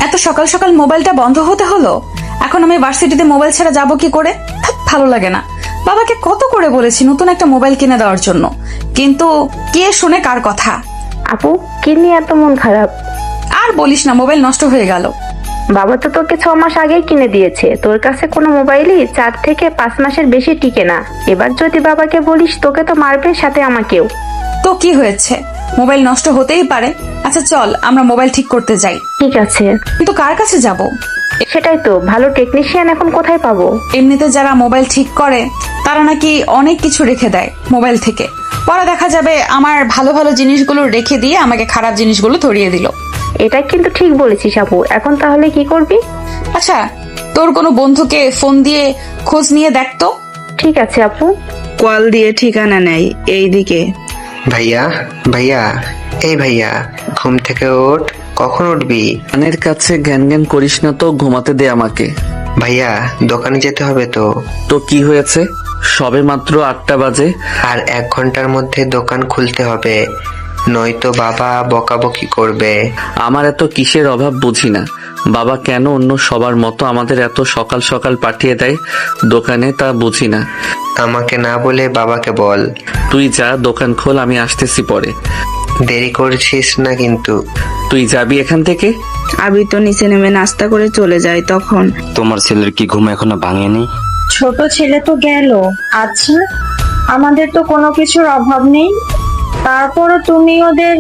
এত সকাল সকাল মোবাইলটা বন্ধ হতে হলো। এখন আমি ভার্সিটিতে মোবাইল ছাড়া যাবো কি করে? ভালো লাগে না। বাবাকে কত করে বলেছি নতুন একটা মোবাইল কিনে দেওয়ার জন্য, কিন্তু কে শুনে কার কথা। আপু, কি নিয়ে এত মন খারাপ? আর বলিস না, মোবাইল নষ্ট হয়ে গেল। বাবা তো তোকে 6 মাস আগেই কিনে দিয়েছে। তোর কাছে কোনো মোবাইলই 4 থেকে 5 মাসের বেশি টিকে না। এবার যদি বাবাকে বলিস তোকে তো মারবে, সাথে আমাকেও। তো কি হয়েছে, মোবাইল নষ্ট হতেই পারে। আচ্ছা চল আমরা মোবাইল ঠিক করতে যাই। ঠিক আছে, কিন্তু কার কাছে যাব? সেটাই তো, ভালো টেকনিশিয়ান এখন কোথায় পাবো? এমনিতে যারা মোবাইল ঠিক করে তারা নাকি অনেক কিছু রেখে দেয় মোবাইল থেকে। পরে দেখা যাবে আমার ভালো ভালো জিনিসগুলো রেখে দিয়ে আমাকে খারাপ জিনিসগুলো ধরিয়ে দিল। এটা কিন্তু ঠিক বলেছিস আপু। এখন তাহলে কি করবি? আচ্ছা, তোর কোনো বন্ধুকে ফোন দিয়ে খোঁজ নিয়ে দেখ তো। ঠিক আছে আপু। কল দিয়ে ঠিকানা নেই এইদিকে। ভাইয়া ভাইয়া, এই ভাইয়া, ঘুম থেকে ওঠ। কখন উঠবি? কানের কাছে জ্ঞান জ্ঞান করিস না তো, ঘুমাতে দে আমাকে। ভাইয়া, দোকানে যেতে হবে তো। তো কি হয়েছে, সবে মাত্র 8টা বাজে। আর 1 ঘন্টার মধ্যে দোকান খুলতে হবে, নয়তো বাবা বকাবকি করবে। আমার এত কিসের অভাব বুঝি না। বাবা কেন অন্য সবার মতো আমাদের এত সকাল সকাল পাঠিয়ে দেয় দোকানে, তা বুঝি না। আমাকে না বলে বাবাকে বল। তুই যা, দোকান খোল, আমি আসতেছি পরে। দেরি করছিস না কিন্তু। তুই যাবি এখান থেকে? আবি তো নিচে নেমে নাস্তা করে চলে যায়। তখন তোমার ছেলের কি ঘুম এখনো ভাঙেনি? ছোট ছেলে তো গেল। আচ্ছা, আমাদের তো কোনো কিছুর অভাব নেই, তারপরও তুমি ওদের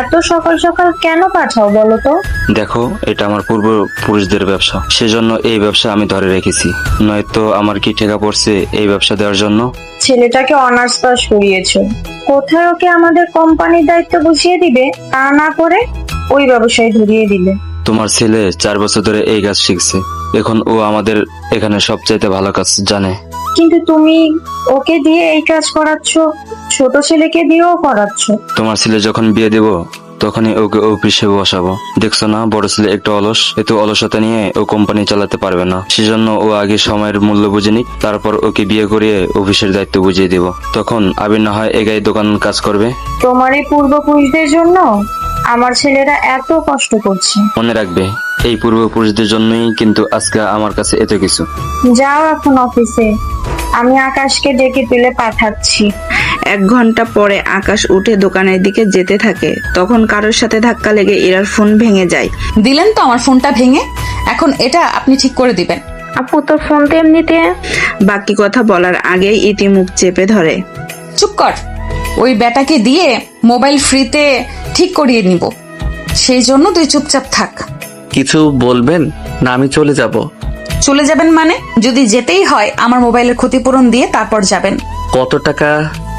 এত সকাল সকাল কেন পাঠাও বলো তো? দেখো, এটা আমার পূর্বপুরুষদের ব্যবসা, সেজন্য এই ব্যবসা আমি ধরে রেখেছি। নয়তো আমার কি ঠেকা পড়ছে এই ব্যবসা দেওয়ার জন্য? ছেলেটাকে অনার্স পাস করিয়েছো, কোথায় ওকে আমাদের কোম্পানির দায়িত্ব বুঝিয়ে দিবে, তা না করে ওই ব্যবসায় ধরিয়ে দিলে। তোমার ছেলে 4 বছর ধরে এই কাজ শিখছে, এখন ও আমাদের এখানে সবচাইতে ভালো কাজ জানে। কিন্তু তুমি ওকে দিয়ে এই কাজ করাচ্ছ, ছোট ছেলেকে দিয়েও করাচ্ছ। তোমার ছেলে যখন বিয়ে দেব তখনই ওকে অফিসে বসাবো। দেখছো না, বড় ছেলে একটু অলস, এত অলসতা নিয়ে ও কোম্পানি চালাতে পারবে না। সেজন্য ও আগে সময়ের মূল্য বুঝে নিক, তারপর ওকে বিয়ে করিয়ে অফিসের দায়িত্ব বুঝিয়ে দেব। তখন আবির না হয় একাই দোকান কাজ করবে। তোমার এই পূর্বপুরুষদের জন্য আমার ছেলেরা এত কষ্ট করছে। মনে রাখবে, এই পূর্বপুরুষদের জন্যই কিন্তু আজকে আমার কাছে এত কিছু। যাও এখন অফিসে, আমি আকাশকে ডেকে তুলে পাঠাচ্ছি। 1 ঘন্টা পরে আকাশ উঠে দোকানের দিকে যেতে থাকে। তখন কারোর সাথে ধাক্কা লেগে ইরার ফোন ভেঙে যায়। দিলেন তো আমার ফোনটা ভেঙে, এখন এটা আপনি ঠিক করে দিবেন। আপু, তোর ফোন তো এমনিতে। বাকি কথা বলার আগেই ইতি মুখ চেপে ধরে। চুপ কর, ওই বেটাকে দিয়ে মোবাইল ফ্রিতে ঠিক করিয়ে নিব, সেই জন্য তুই চুপচাপ থাক। কিছু বলবেন না? আমি চলে যাব। চলে যাবেন মানে? যদি যেতেই হয় আমার মোবাইলের ক্ষতিপূরণ দিয়ে তারপর যাবেন। কত টাকা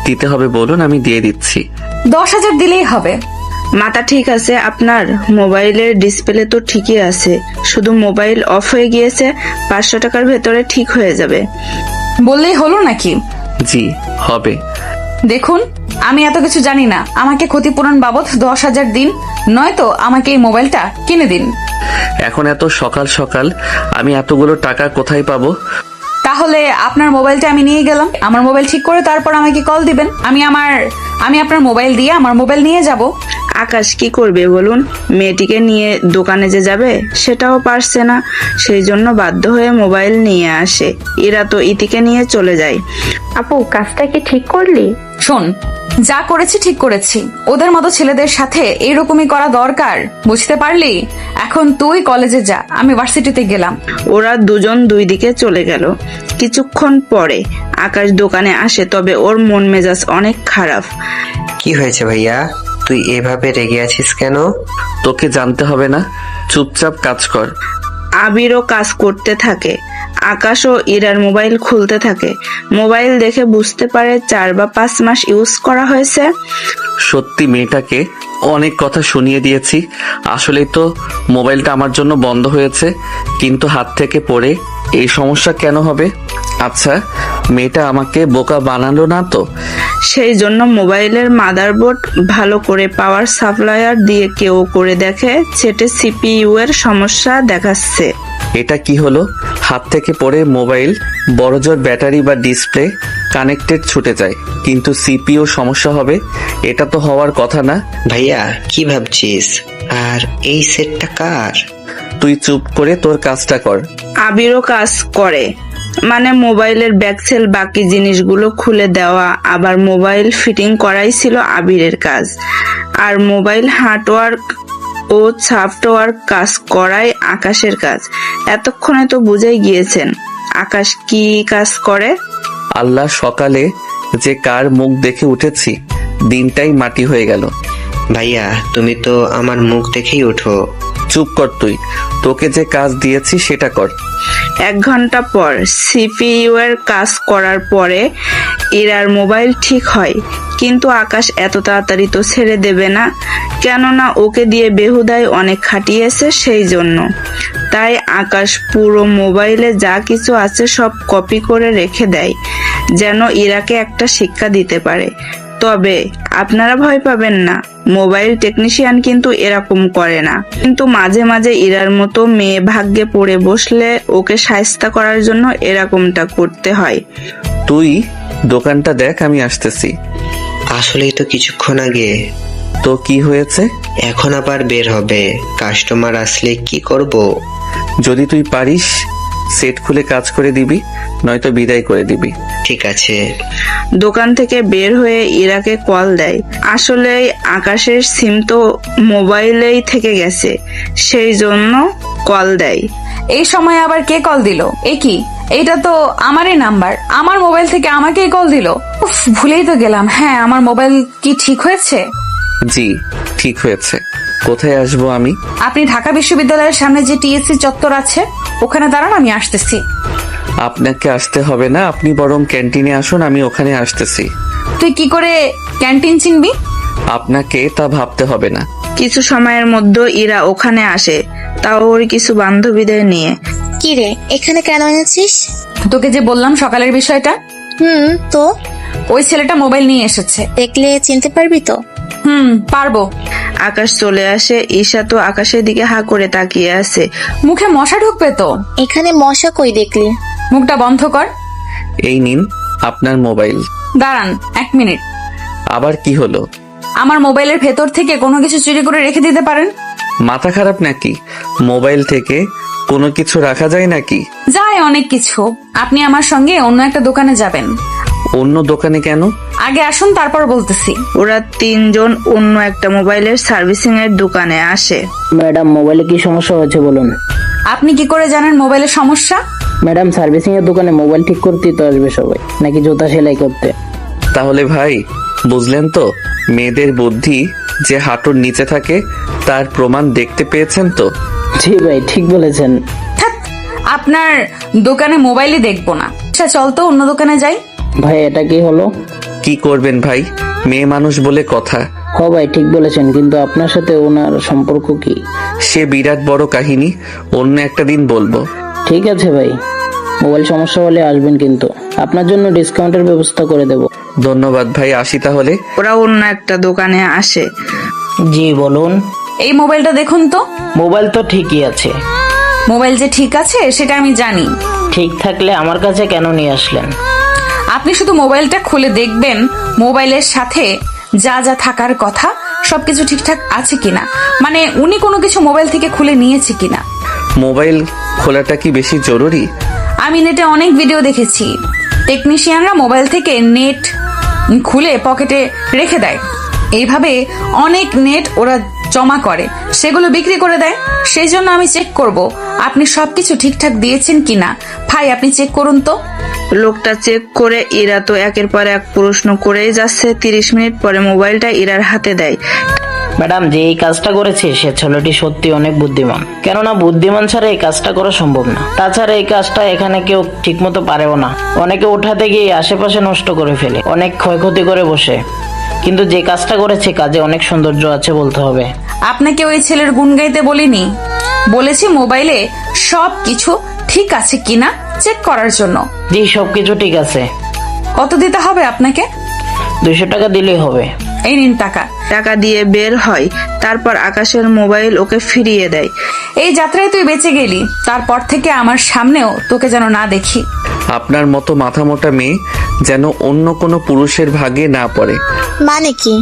দিতে হবে বলুন, আমি দিয়ে দিচ্ছি। 10,000 দিলেই হবে। মাথা ঠিক আছে আপনার? মোবাইলের ডিসপ্লে তো ঠিকই আছে, শুধু মোবাইল অফ হয়ে গিয়েছে। 500 টাকার ভেতরে ঠিক হয়ে যাবে। বললেই হলো নাকি? জি হবে। দেখুন, আমি এত কিছু জানি না, আমাকে ক্ষতিপূরণ বাবদ 10,000 দিন, নয়তো আমাকে এই মোবাইলটা কিনে দিন। এখন এত সকাল সকাল আমি এতগুলো টাকা কোথায় পাবো? তাহলে আপনার মোবাইলটা আমি নিয়ে গেলাম, আমার মোবাইল ঠিক করে তারপর আমাকে কল দিবেন। আমি আপনার মোবাইল দিয়ে আমার মোবাইল নিয়ে যাব। আকাশ কি করবে বলুন? মেয়েটিকে নিয়ে দোকানে যে যাবে সেটাও পারছে না, সেই জন্য বাধ্য হয়ে মোবাইল নিয়ে আসে। এরা তো ইতিকে নিয়ে চলে যায়। আপু, কাজটা কি ঠিক করলি? শোন, যা করেছি ঠিক করেছি। ওদের মতো ছেলেদের সাথে এইরকমই করা দরকার, বুঝতে পারলি? এখন তুই কলেজে যা, আমি ভার্সিটিতে গেলাম। ওরা দুজন 2 দিকে চলে গেল। কিছুক্ষণ পরে আকাশ দোকানে আসে, তবে ওর মন মেজাজ অনেক খারাপ। কি হয়েছে ভাইয়া, তুই এভাবে রেগে আছিস কেন? তোকে জানতে হবে না, চুপচাপ কাজ কর। আবিরও কাজ করতে থাকে। আকাশ ও ইরার মোবাইল খুলতে থাকে। মোবাইল দেখে বুঝতে পারে 4 বা 5 মাস ইউজ করা হয়েছে। সত্যি মেয়েটাকে অনেক কথা শুনিয়ে দিয়েছি। আসলে তো মোবাইলটা আমার জন্য বন্ধ হয়েছে, কিন্তু হাত থেকে পড়ে এই সমস্যা কেন হবে? আচ্ছা, মেয়েটা আমাকে বোকা বানালো না তো? সেই জন্য মোবাইলের মাদারবোর্ড ভালো করে পাওয়ার সাপ্লায়ার দিয়ে কেউ করে দেখে, সেটে সিপিইউ এর সমস্যা দেখাচ্ছে। এটা কি হলো? হাত থেকে পড়ে মোবাইল বড়জোর ব্যাটারি বা ডিসপ্লে কানেক্টেড ছুটে যায়, কিন্তু সিপিইউ সমস্যা হবে? এটা তো হওয়ার কথা না। ভাইয়া, কি ভাবছিস? আর এই সেটটা কার? তুই চুপ করে তোর কাজটা কর। আবিরও কাজ করে, মানে মোবাইলের ব্যাকসেল বাকি জিনিসগুলো খুলে দেওয়া, আবার মোবাইল ফিটিং করাই ছিল আবিরের কাজ, আর মোবাইল হার্ডওয়ার্ক ও সফটওয়্যার কাজ করাই আকাশের কাজ। এতক্ষণে তো বুঝেই গিয়েছেন আকাশ কি কাজ করে। আল্লাহ, সকালে যে কার মুখ দেখে উঠেছি, দিনটাই মাটি হয়ে গেল। ভাইয়া তুমি তো আমার মুখ দেখেই ওঠো। চুপ কর তুই, তোকে যে কাজ দিয়েছি সেটা কর। 1 ঘন্টা পর সিপিইউ এর কাজ করার পরে ইরার মোবাইল ঠিক হয়, কিন্তু আকাশ এত তাড়াতাড়ি তো ছেড়ে দেবে না, কেননা ওকে দিয়ে বেহুদাই অনেক খাটিয়েছে সেই জন্য। তাই আকাশ পুরো মোবাইলে যা কিছু আছে সব কপি করে রেখে দেয়, যেন ইরাকে একটা শিক্ষা দিতে পারে। তবে আপনারা ভয় পাবেন না, মোবাইল টেকনিশিয়ান কিন্তু এরকম করে না, কিন্তু মাঝে মাঝে ইরার মতো মেয়ে ভাগ্যে পড়ে বসলে ওকে শায়েস্তা করার জন্য এরকমটা করতে হয়। তুই দোকানটা দেখ, আমি আসতেছি। আসলেই তো কিছুক্ষণ আগে। তো কি হয়েছে? এখন আবার বের হবে, কাস্টমার আসলে কি করব? যদি তুই পারিস সেট খুলে কাজ করে দিবি, নয়তো বিদায় করে দিবি। ঠিক আছে। দোকান থেকে বের হয়ে ইরাকে কল দেয়। আসলে আকাশের সিম তো মোবাইলেই থেকে গেছে, সেই জন্য কল দেয়। এই সময় আবার কে কল দিল? এ কি, এইটা তো আমারই নাম্বার, আমার মোবাইল থেকে আমাকেই কল দিল। উফ, ভুলেই তো গেলাম। হ্যাঁ, আমার মোবাইল কি ঠিক হয়েছে? জি ঠিক হয়েছে। কোথায় আসবো আমি? আপনি ঢাকা বিশ্ববিদ্যালয়ের সামনে যে টিএসসি চত্বর আছে ওখানে দাঁড়ান, আমি আসতেছি। আপনাকে আসতে হবে না, আপনি বরং ক্যান্টিনে আসুন, আমি ওখানে আসতেছি। তুই কি করে ক্যান্টিন চিনবি? আপনাকে তা ভাবতে হবে না। কিছু সময়ের মধ্যে ইরা ওখানে আসে, তাও ওর কিছু বান্ধবীদের নিয়ে। কি রে, এখানে কেন এনেছিস? তোকে যে বললাম সকালের বিষয়টা, তো ওই ছেলেটা মোবাইল নিয়ে এসেছে। দেখলে চিনতে পারবি তো? পারবো। আকাশ চলে আসে, ঈশা তো আকাশের দিকে হা করে তাকিয়ে আছে। মুখে মশা ঢুকবে তো। এখানে মশা কই দেখলি? মুখটা বন্ধ কর। এই নিন আপনার মোবাইল। দাঁড়ান 1 মিনিট। আবার কি হলো? আমার মোবাইলের ভেতর থেকে কোনো কিছু চুরি করে রেখে দিতে পারেন? মাথা খারাপ নাকি? মোবাইল থেকে কোনো কিছু রাখা যায় নাকি? যায় অনেক কিছু। আপনি আমার সঙ্গে অন্য একটা দোকানে যাবেন। অন্য দোকানে কেন? আগে আসুন, তারপর বলতেছি। ওরা 3 জন অন্য একটা মোবাইলের সার্ভিসিং এর দোকানে আসে। ম্যাডাম, মোবাইলে কি সমস্যা হয়েছে বলুন। আপনি কি করে জানেন মোবাইলের সমস্যা? ম্যাডাম, সার্ভিসিং এর দোকানে মোবাইল ঠিক করতেই তো আসবে সবাই, নাকি জুতা সেলাই করতে? তাহলে ভাই বুঝলেন তো, মেয়েদের বুদ্ধি যে হাঁটুর নিচে থাকে তার প্রমাণ দেখতে পেয়েছেন তো? জি ভাই, ঠিক বলেছেন। থাক, আপনার দোকানে মোবাইলই দেখবো না। আচ্ছা চল তো অন্য দোকানে যাই। ভাই, এটা কি হলো? কি করবেন ভাই, মেয়ে মানুষ বলে কথা। হ ভাই, ঠিক বলেছেন, কিন্তু আপনার সাথে ওনার সম্পর্ক কি? সে বিরাট বড় কাহিনী, অন্য একটা দিন বলবো। ঠিক আছে ভাই, মোবাইল সমস্যা হলে আসবেন, কিন্তু আপনার জন্য ডিসকাউন্টের ব্যবস্থা করে দেব। ধন্যবাদ ভাই, আসি তাহলে। ওরা অন্য একটা দোকানে আসে। জি বলুন। এই মোবাইলটা দেখুন তো। মোবাইল তো ঠিকই আছে। মোবাইল যে ঠিক আছে সেটা আমি জানি। ঠিক থাকলে আমার কাছে কেন নিয়ে আসলেন? আপনি শুধু মোবাইলটা খুলে দেখবেন মোবাইলের সাথে যা যা থাকার কথা সবকিছু ঠিকঠাক আছে কিনা, মানে উনি কোনো কিছু মোবাইল থেকে খুলে নিয়েছে কিনা। মোবাইল খোলাটা কি বেশি জরুরি? আমি নেটে অনেক ভিডিও দেখেছি, টেকনিশিয়ানরা মোবাইল থেকে নেট খুলে পকেটে রেখে দেয়। এইভাবে অনেক নেট ওরা জমা করে, সেগুলো বিক্রি করে দেয়। সেই জন্য আমি চেক করব আপনি সবকিছু ঠিকঠাক দিয়েছেন কিনা। ভাই আপনি চেক করুন তো। লোকটা চেক করে, ইরা তো একের পর এক প্রশ্ন করেই যাচ্ছে। 30 মিনিট পরে মোবাইলটা ইরার হাতে দেয়। ম্যাডাম, যে এই কাজটা করেছে সে ছেলেটি সত্যি অনেক বুদ্ধিমান, কেননা বুদ্ধিমান ছাড়া এই কাজটা করা সম্ভব না। তাছাড়া এই কাজটা এখানে কেউ ঠিক মতো পারেও না। অনেকে উঠাতে গিয়ে আশেপাশে নষ্ট করে ফেলে, অনেক ক্ষয়ক্ষতি করে বসে, কিন্তু যে কাজটা করেছে কাজে অনেক সৌন্দর্য আছে বলতে হবে। আপনাকে ওই ছেলের গুণ গাইতে বলিনি, বলেছি মোবাইলে সব কিছু ঠিক আছে কিনা চেক করার জন্য। জি, সবকিছু ঠিক আছে। কত দিতে হবে আপনাকে? 200 টাকা দিলেই হবে। এই নিন টাকা। টাকা দিয়ে বের হয়, তারপর আকাশের মোবাইল ওকে ফিরিয়ে দেয়। এই যাত্রায় তুই বেঁচে গেলি, তারপর থেকে আমার সামনেও তোকে যেন না দেখি। আপনার মতো মাথা মোটা মেয়ে যেন অন্য কোনো পুরুষের ভাগে না পড়ে। মানে কি,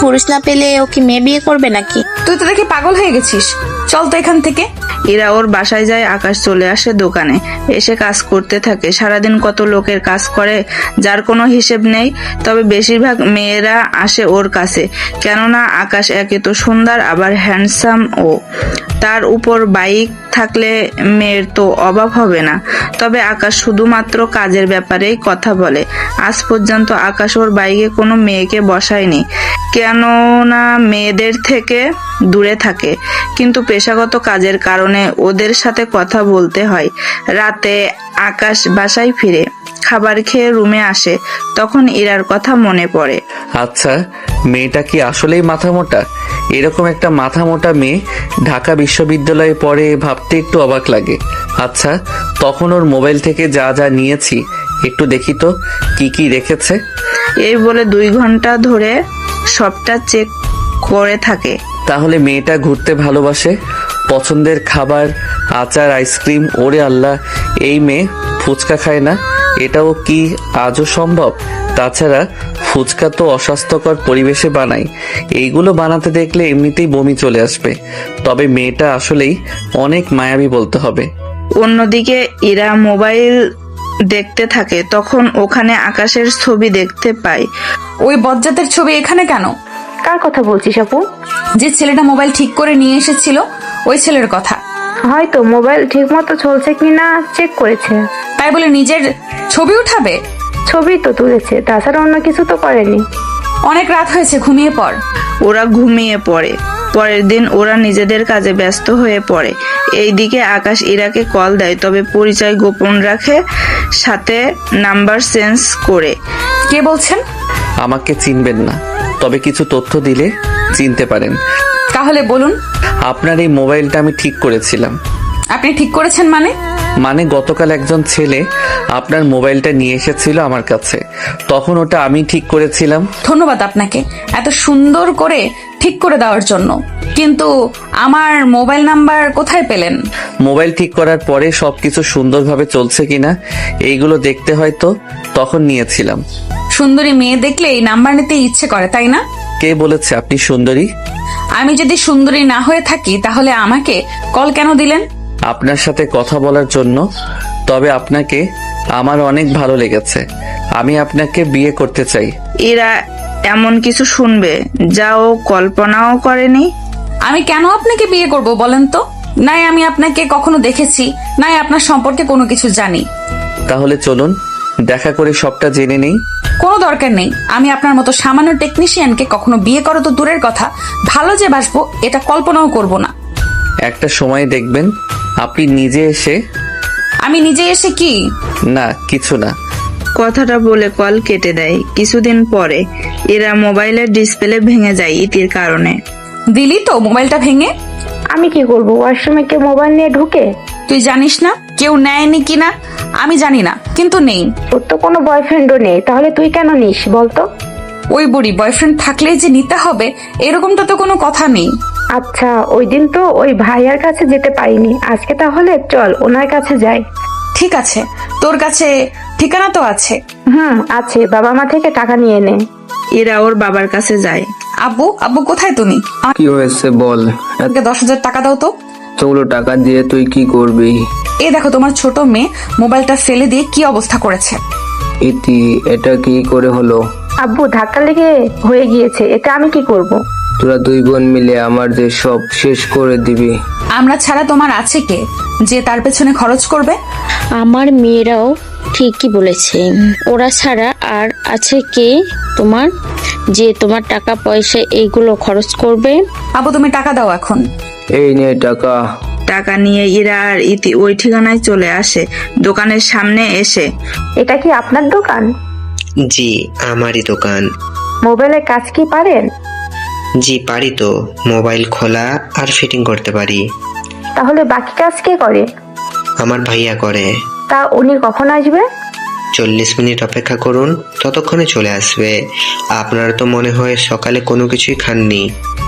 পুরুষ না পেলে ও কি মেয়ে বিয়ে করবে নাকি? তুই তো দেখি পাগল হয়ে গেছিস। চল তো এখান থেকে। ইরা ওর বাসায় যায়, আকাশ চলে আসে দোকানে, এসে কাজ করতে থাকে। সারাদিন কত লোকের কাজ করে যার কোনো হিসেব নেই, তবে বেশিরভাগ মেয়েরা আসে ওর কাছে, কেননা আকাশ একে তো সুন্দর, আবার হ্যান্ডসাম ও তার উপর বাইক থাকলে মেয়ের তো অভাব হবে না। তবে আকাশ শুধুমাত্র কাজের ব্যাপারেই কথা বলে। আজ পর্যন্ত আকাশ ওর বাইকে কোনো মেয়েকে বসায়নি, কেননা মেয়েদের থেকে দূরে থাকে, কিন্তু পেশাগত কাজের কারণে ওদের সাথে কথা বলতে হয়। রাতে আকাশ বাসায় ফিরে খাবার খেয়ে রুমে আসে, তখন ইরার কথা মনে পড়ে। আচ্ছা, মেয়েটা কি আসলেই মাথা মোটা? এরকম একটা মাথা মোটা মেয়ে ঢাকা বিশ্ববিদ্যালয়ে পড়ে ভাবতে একটু অবাক লাগে। আচ্ছা, তখন ওর মোবাইল থেকে যা যা নিয়েছি একটু দেখি তো কি কি রেখেছে। এই বলে 2 ঘন্টা ধরে সবটা চেক করে থাকে। তাহলে মেয়েটা ঘুরতে ভালোবাসে, পছন্দের খাবার, আচার, আইসক্রিম। ওরে আল্লাহ, এই মেয়ে ফুচকা খায় না, এটাও কি আজও সম্ভব? তাছাড়া ফুচকা তো অস্বাস্থ্যকর পরিবেশে বানায়, এইগুলো বানাতে দেখলে এমনিতেই বমি চলে আসবে। তবে মেয়েটা আসলেই অনেক মায়াবী বলতে হবে। অন্যদিকে ইরা মোবাইল দেখতে থাকে, তখন ওখানে আকাশের ছবি দেখতে পায়। ওই বজ্জাতের ছবি এখানে কেন? কার কথা বলছিস আপু? যে ছেলেটা মোবাইল ঠিক করে নিয়ে এসেছিল, ওই ছেলের কথা। হয়তো মোবাইল ঠিক মতো চলছে কিনা চেক করেছে, তাই বলে নিজের ছবি উঠাবে? ছবি তো তুলেছে, তাছাড়া অন্য কিছু তো করেনি। অনেক রাত হয়েছে, ঘুমিয়ে পড়। ওরা ঘুমিয়ে পড়ে। পরের দিন ওরা নিজেদের কাজে ব্যস্ত হয়ে পড়ে। এইদিকে আকাশ ইরাকে কল দেয়, তবে পরিচয় গোপন রাখে, সাথে নাম্বার চেঞ্জ করে। কে বলছেন? আমাকে চিনবেন না, তবে কিছু তথ্য দিলে চিনতে পারেন। তাহলে বলুন। আপনার এই মোবাইলটা আমি ঠিক করেছিলাম। আপনি ঠিক করেছেন মানে? মানে গতকাল একজন ছেলে আপনার মোবাইলটা নিয়ে এসেছিল আমার কাছে, তখন ওটা আমি ঠিক করেছিলাম। ধন্যবাদ আপনাকে এত সুন্দর করে ঠিক করে দেওয়ার জন্য, কিন্তু আমার মোবাইল নাম্বার কোথায় পেলেন? মোবাইল ঠিক করার পরে সবকিছু সুন্দরভাবে চলছে কিনা এইগুলো দেখতে হয়তো তখন নিয়েছিলাম। সুন্দরী মেয়ে দেখলে এই নাম্বার নিতে ইচ্ছে করে, তাই না? কে বলেছে আপনি সুন্দরী? আমি যদি সুন্দরী না হয়ে থাকি তাহলে আমাকে কল কেন দিলেন? আপনার সাথে কথা বলার জন্য। তবে আপনাকে আমার অনেক ভালো লেগেছে, আমি আপনাকে বিয়ে করতে চাই। এরা এমন কিছু শুনবে যা ও কল্পনাও করেনি। আমি কেন আপনাকে বিয়ে করব বলেন তো? নাই আমি আপনাকে কখনো দেখেছি, নাই আপনার সম্পর্কে কোনো কিছু জানি। তাহলে চলুন দেখা করে সবটা জেনে নেই। কোনো দরকার নেই, আমি আপনার মতো সামান্য টেকনিশিয়ানকে কখনো বিয়ে করো তো দূরের কথা, ভালো যে বাসবো এটা কল্পনাও করব না। একটা সময় দেখবেন আপনি নিজে এসে। আমি নিজে এসে কি? না কিছু না। কথাটা বলে কল কেটে দেয়। কিছুদিন পরে এরা মোবাইলের ডিসপ্লে ভেঙে যায় ইতির কারণে। দিলি তো মোবাইলটা ভেঙে? আমি কি করব? ওয়াশরুমে কেউ মোবাইল নিয়ে ঢুকে? তুই জানিস না কেউ নেয়নি কিনা? আমি জানি না, কিন্তু নেই। তোর তো কোনো বয়ফ্রেন্ডও নেই, তাহলে তুই কেন নিস বলতো? ওই বুড়ি বয়ফ্রেন্ড থাকলেই যে নিতে হবে এরকমটা তো কোনো কথা নেই। আচ্ছা, ওই দিন তো ওই ভাইয়ার কাছে যেতে পারিনি, আজকে তাহলে চল ওনার কাছে যাই। ঠিক আছে, তোর কাছে ঠিকানা তো আছে? আছে, বাবা মা থেকে টাকা নিয়ে নে। এরা ওর বাবার কাছে যায়। আব্বু, আব্বু কোথায় তুমি? কি হয়েছে বল? আমাকে 10,000 টাকা দাও তো। এতগুলো টাকা দিয়ে তুই কি করবি? এই দেখো তোমার ছোট মেয়ে মোবাইলটা ফেলে দিয়ে কি অবস্থা করেছে। ইতি, এটা কি করে হলো? আব্বু, ধাক্কা লেগে হয়ে গিয়েছে, এটা আমি কি করব? তোরা 2 বোন মিলে আমার যে সব শেষ করে দিবি। আমরা ছাড়া তোমার আছে কে যে তার পেছনে খরচ করবে? আমার মেয়েরাও ঠিকই বলেছে, ওরা ছাড়া আর আছে কে তোমার যে তোমার টাকা পয়সা এইগুলো খরচ করবে? আব্বু তুমি টাকা দাও এখন। এই নে টাকা। টাকা নিয়ে ইরা আর ইতি ওই ঠিকানায় চলে আসে। দোকানের সামনে এসে, এটা কি আপনার দোকান? জি আমারই দোকান। মোবাইলের কাজ কি পারেন? জি পারি তো, মোবাইল খোলা আর ফিটিং করতে পারি। তাহলে বাকি কাজ কে করে? আমার ভাইয়া করে। তা উনি কখন আসবে? 40 মিনিট অপেক্ষা করুন, ততক্ষণে চলে আসবে। আপনার তো মনে হয় সকালে কোনো কিছুই খাননি।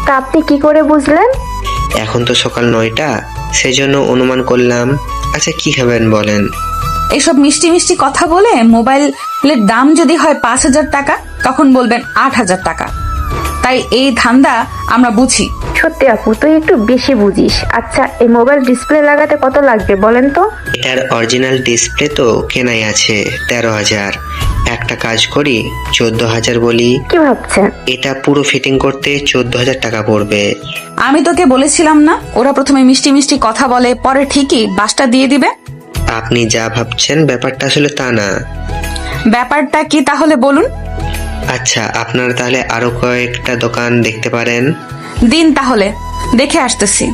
তা আপনি কি করে বুঝলেন? এখন তো সকাল 9টা, সেজন্য অনুমান করলাম। আচ্ছা কি খাবেন বলেন? এসব মিষ্টি মিষ্টি কথা বলে মোবাইলের দাম যদি হয় 5,000 টাকা তখন বলবেন 8,000 টাকা। তাই এই ধান্দা আমরা বুঝি। সত্যি আপু, তুই একটু বেশি বুঝিস। আচ্ছা, এই মোবাইল ডিসপ্লে লাগাতে কত লাগবে বলেন তো? এটার অরিজিনাল ডিসপ্লে তো কেনাই আছে 13,000। একটা কাজ করি 14,000 বলি। কি ভাবছেন? এটা পুরো ফিটিং করতে 14,000 টাকা পড়বে। আমি তোকে বলেছিলাম না, ওরা প্রথমে মিষ্টি মিষ্টি কথা বলে, পরে ঠিকই বাসটা দিয়ে দিবে। আপনি যা ভাবছেন ব্যাপারটা আসলে তা না। ব্যাপারটা কি তাহলে বলুন? আচ্ছা, আপনারা তাহলে আরো কয়েকটা দোকান দেখতে পারেন। দিন তাহলে, দেখে আসতেছি।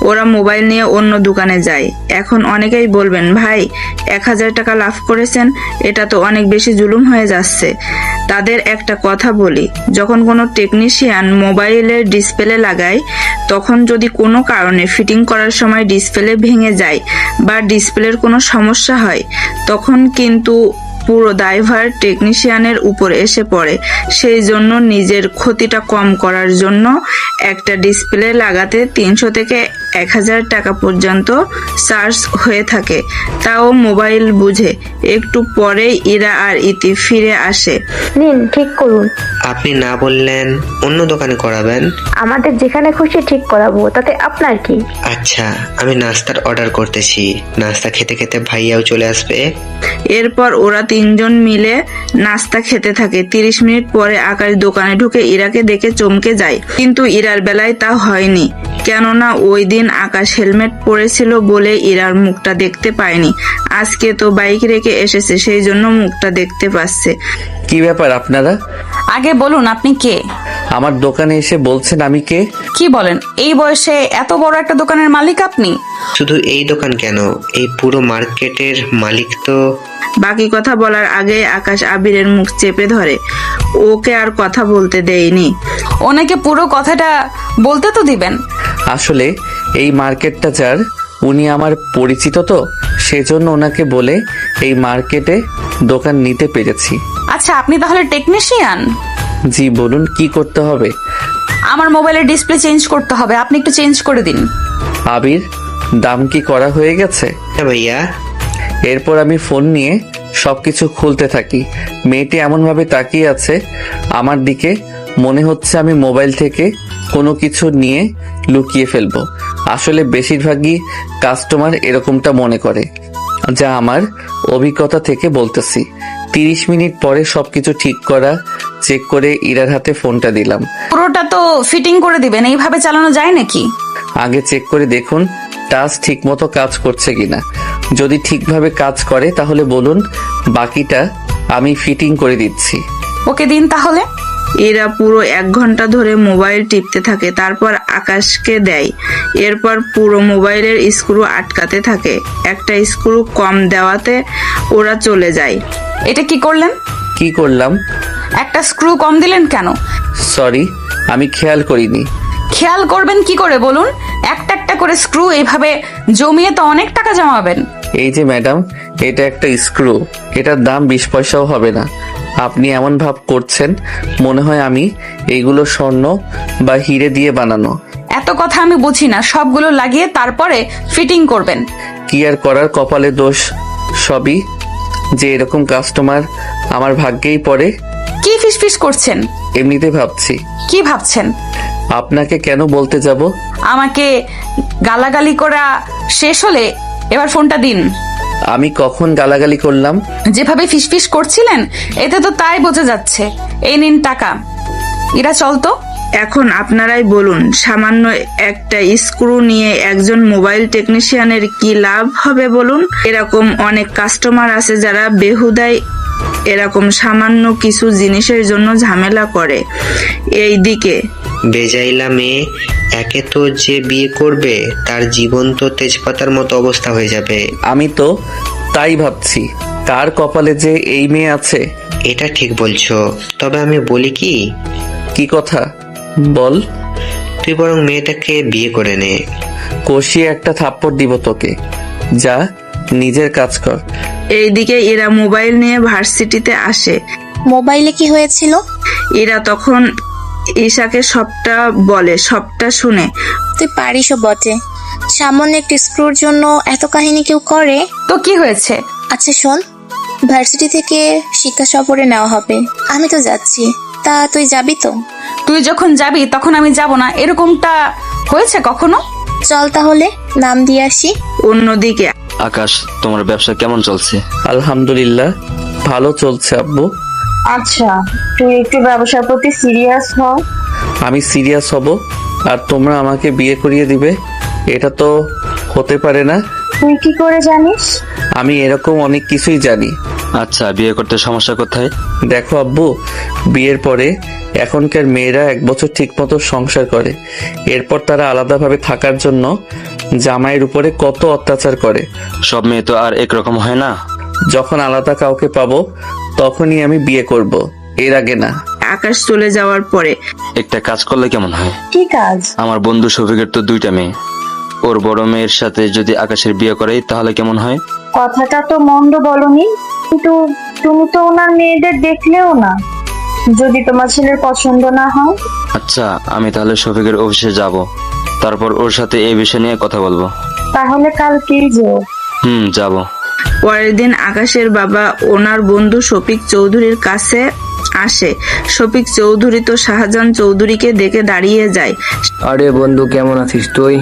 ওরা মোবাইল নিয়ে অন্য দোকানে যায়। এখন অনেকেই বলবেন, ভাই 1,000 টাকা লাভ করেছেন, এটা তো অনেক বেশি জুলুম হয়ে যাচ্ছে। তাদের একটা কথা বলি, যখন কোনো টেকনিশিয়ান মোবাইলের ডিসপ্লে লাগায়, তখন যদি কোনো কারণে ফিটিং করার সময় ডিসপ্লে ভেঙে যায় বা ডিসপ্লের কোনো সমস্যা হয়, তখন কিন্তু পুরো দায়ভার টেকনিশিয়ানের উপর এসে পড়ে। সেই জন্য নিজের ক্ষতিটা কম করার জন্য একটা ডিসপ্লে লাগাতে 300 থেকে 1,000 টাকা পর্যন্ত চার্জ হয়ে থাকে। তাও মোবাইল বুঝে। একটু পরেই ইরা আর ইতি ফিরে আসে। নিন, ঠিক করুন। আপনি না বললেন অন্য দোকানে করাবেন। আমাদের যেখানে খুশি ঠিক করাবো, তাতে আপনার কি? আচ্ছা, আমি নাস্তার অর্ডার করতেছি। নাস্তা খেতে খেতে ভাইয়াও চলে আসবে। এরপর ওরা 3 জন মিলে নাস্তা খেতে থাকে। 30 মিনিট পরে আকাশ দোকানে ঢুকে ইরাকে দেখে চমকে যায়, কিন্তু ইরার বেলায় তা হয়নি। কেননা ওই দিন আকাশ হেলমেট পরেছিল বলে ইরার মুখটা দেখতে পায়নি। আজকে তো বাইক রেখে এসেছে, সেই জন্য মুখটা দেখতে পাচ্ছে। কি ব্যাপার আপনারা? আগে বলুন আপনি কে? আমার দোকানে এসে বলছেন আমি কে? কি বলেন, এই বয়সে এত বড় একটা দোকানের মালিক আপনি? শুধু এই দোকান কেন, এই পুরো মার্কেটের মালিক তো। বাকি কথা বলার আগে আকাশ আবিরের মুখ চেপে ধরে। ওকে আর কথা বলতে দেয়নি। ওনাকে পুরো কথাটা বলতে তো দিবেন। আসলে এই মার্কেটটা যার, উনি আমার পরিচিত, তো সেজন্য ওনাকে বলে এই মার্কেটে দোকান নিতে পেরেছি। আচ্ছা, আপনি তাহলে টেকনিশিয়ান? জি বলুন, কি করতে হবে? আমার মোবাইলের ডিসপ্লে চেঞ্জ করতে হবে, আপনি একটু চেঞ্জ করে দিন। আবির, দাম কি করা হয়ে গেছে? হ্যাঁ ভাইয়া। এরপর আমি ফোন নিয়ে সবকিছু খুলতে থাকি। মেয়েটি এমনভাবে তাকিয়ে আছে আমার দিকে, মনে হচ্ছে আমি মোবাইল থেকে কোনো কিছু নিয়ে লুকিয়ে ফেলবো। আসলে বেশিরভাগই কাস্টমার এরকমটা মনে করে, যা আমার অভিজ্ঞতা থেকে বলতেছি। 30 মিনিট পরে সবকিছু ঠিক করা চেক করে ইরার হাতে ফোনটা দিলাম। পুরোটা তো ফিটিং করে দিবেন, এইভাবে চালানো যায় নাকি? আগে চেক করে দেখুন টাচ ঠিক মতো কাজ করছে কিনা। যদি ঠিকভাবে কাজ করে তাহলে বলুন, বাকিটা আমি ফিটিং করে দিচ্ছি। ওকে দিন তাহলে। এরা পুরো 1 ঘন্টা ধরে মোবাইল টিপতে থাকে, তারপর আকাশকে দেয়। এরপর পুরো মোবাইলের স্ক্রু আটকাতে থাকে। একটা স্ক্রু কম দেওয়াতে ওরা চলে যায়। এটা কি করলেন? কি করলাম? একটা স্ক্রু কম দিলেন কেন? সরি, আমি খেয়াল করিনি। খেয়াল করবেন কি করে বলুন? একটা একটা করে স্ক্রু এইভাবে জমিয়ে তো অনেক টাকা জমাবেন। এই যে ম্যাডাম, এটা একটা স্ক্রু, এটার দাম 20 পয়সাও হবে না। আপনি এমন ভাব করছেন মনে হয় আমি এইগুলো স্বর্ণ বা হিরে দিয়ে বানানো। এত কথা আমি বুঝি না, সবগুলো লাগিয়ে তারপরে ফিটিং করবেন। কি আর করার, কপালে দোষ সবই, যে এরকম কাস্টমার আমার ভাগ্যেই পড়ে। কি ফিসফিস করছেন? এমনিতে ভাবছি। কি ভাবছেন? আপনাকে কেন বলতে যাব? আমাকে গালাগালি করা শেষ হলে এবার ফোনটা দিন। আমি কখন গালাগালি করলাম? যেভাবে ফিসফিস করছিলেন এতে তো তাই বোঝা যাচ্ছে। এই নিন টাকা। এরা চলতো। এখন আপনারাই বলুন, সামান্য একটা স্ক্রু নিয়ে একজন মোবাইল টেকনিশিয়ানের কি লাভ হবে বলুন? এরকম অনেক কাস্টমার আছে যারা বেহুদাই এরকম সামান্য কিছু জিনিসের জন্য ঝামেলা করে। এইদিকে বেজাইলা মেয়ে, একে তো যে বিয়ে করবে তার জীবন তো তেজপাতার মতো অবস্থা হয়ে যাবে। আমি তো তাই ভাবছি, কার কপালে যে এই মেয়ে আছে। এটা ঠিক বলছো, তবে আমি বলি কি? কি কথা বল? তুই বরং মেয়েটাকে বিয়ে করে নে। কষিয়ে একটা থাপ্পড় দিব তোকে, যা নিজের কাজ কর। এইদিকে এরা মোবাইল নিয়ে ভার্সিটিতে আসে। মোবাইলে কি হয়েছিল? এরা তখন ঈশাকে সবটা বলে, সবটা শুনে। তুই পারিসও বটে, সামান্য একটি স্ক্রুর জন্য এত কাহিনী কেউ করে? তো কি হয়েছে? আচ্ছা শোন, ভার্সিটি থেকে শিক্ষা সফরে নেওয়া হবে, আমি তো যাচ্ছি, তা তুই যাবি তো? তুই যখন যাবি তখন আমি যাব না, এরকমটা হয়েছে কখনো? চল তাহলে নাম দিয়ে আসি। অন্যদিকে আকাশ, তোমার ব্যবসা কেমন চলছে? আলহামদুলিল্লাহ, ভালো চলছে আব্বু। আচ্ছা, তুই একটু ব্যবসার প্রতি সিরিয়াস হ। আমি সিরিয়াস হব আর তোমরা আমাকে বিয়ে করিয়ে দিবে? এটা তো হতে পারে না। তুই কি করে জানিস? আমি এরকম অনেক কিছুই জানি। আচ্ছা, বিয়ে করতে সমস্যা কোথায়? দেখো আব্বু, বিয়ের পরে এখনকার মেয়েরা 1 বছর ঠিক মতো সংসার করে, এরপর তারা আলাদাভাবে থাকার জন্য জামাইয়ের উপরে কত অত্যাচার করে। সব মেয়ে তো আর একরকম হয় না। যখন আলাদা কাউকে পাবো তখনই আমি বিয়ে করব, এর আগে না। আকাশ চলে যাওয়ার পরে একটা কাজ করলে কেমন হয়? কি কাজ? আমার বন্ধু শফিকের তো 2টা মেয়ে, ওর বড় মেয়ের সাথে যদি আকাশের বিয়ে করাই তাহলে কেমন হয়? কথাটা তো মন্দ বলনি, কিন্তু তুমি তো ওনার মেয়েদের দেখলেও না। যদি তোমার ছেলের পছন্দ না হয়? আচ্ছা, আমি তাহলে শফিকের অফিসে যাব, তারপর ওর সাথে এই বিষয় নিয়ে কথা বলবো। তাহলে কালকেই যেও। যাব। পরের দিন আকাশের বাবা ওনার বন্ধু শফিক চৌধুরীর কাছে আসে। শফিক চৌধুরী তো শাহজাহান চৌধুরীকে দেখে দাঁড়িয়ে যায়। আরে বন্ধু, কেমন আছিস তুই?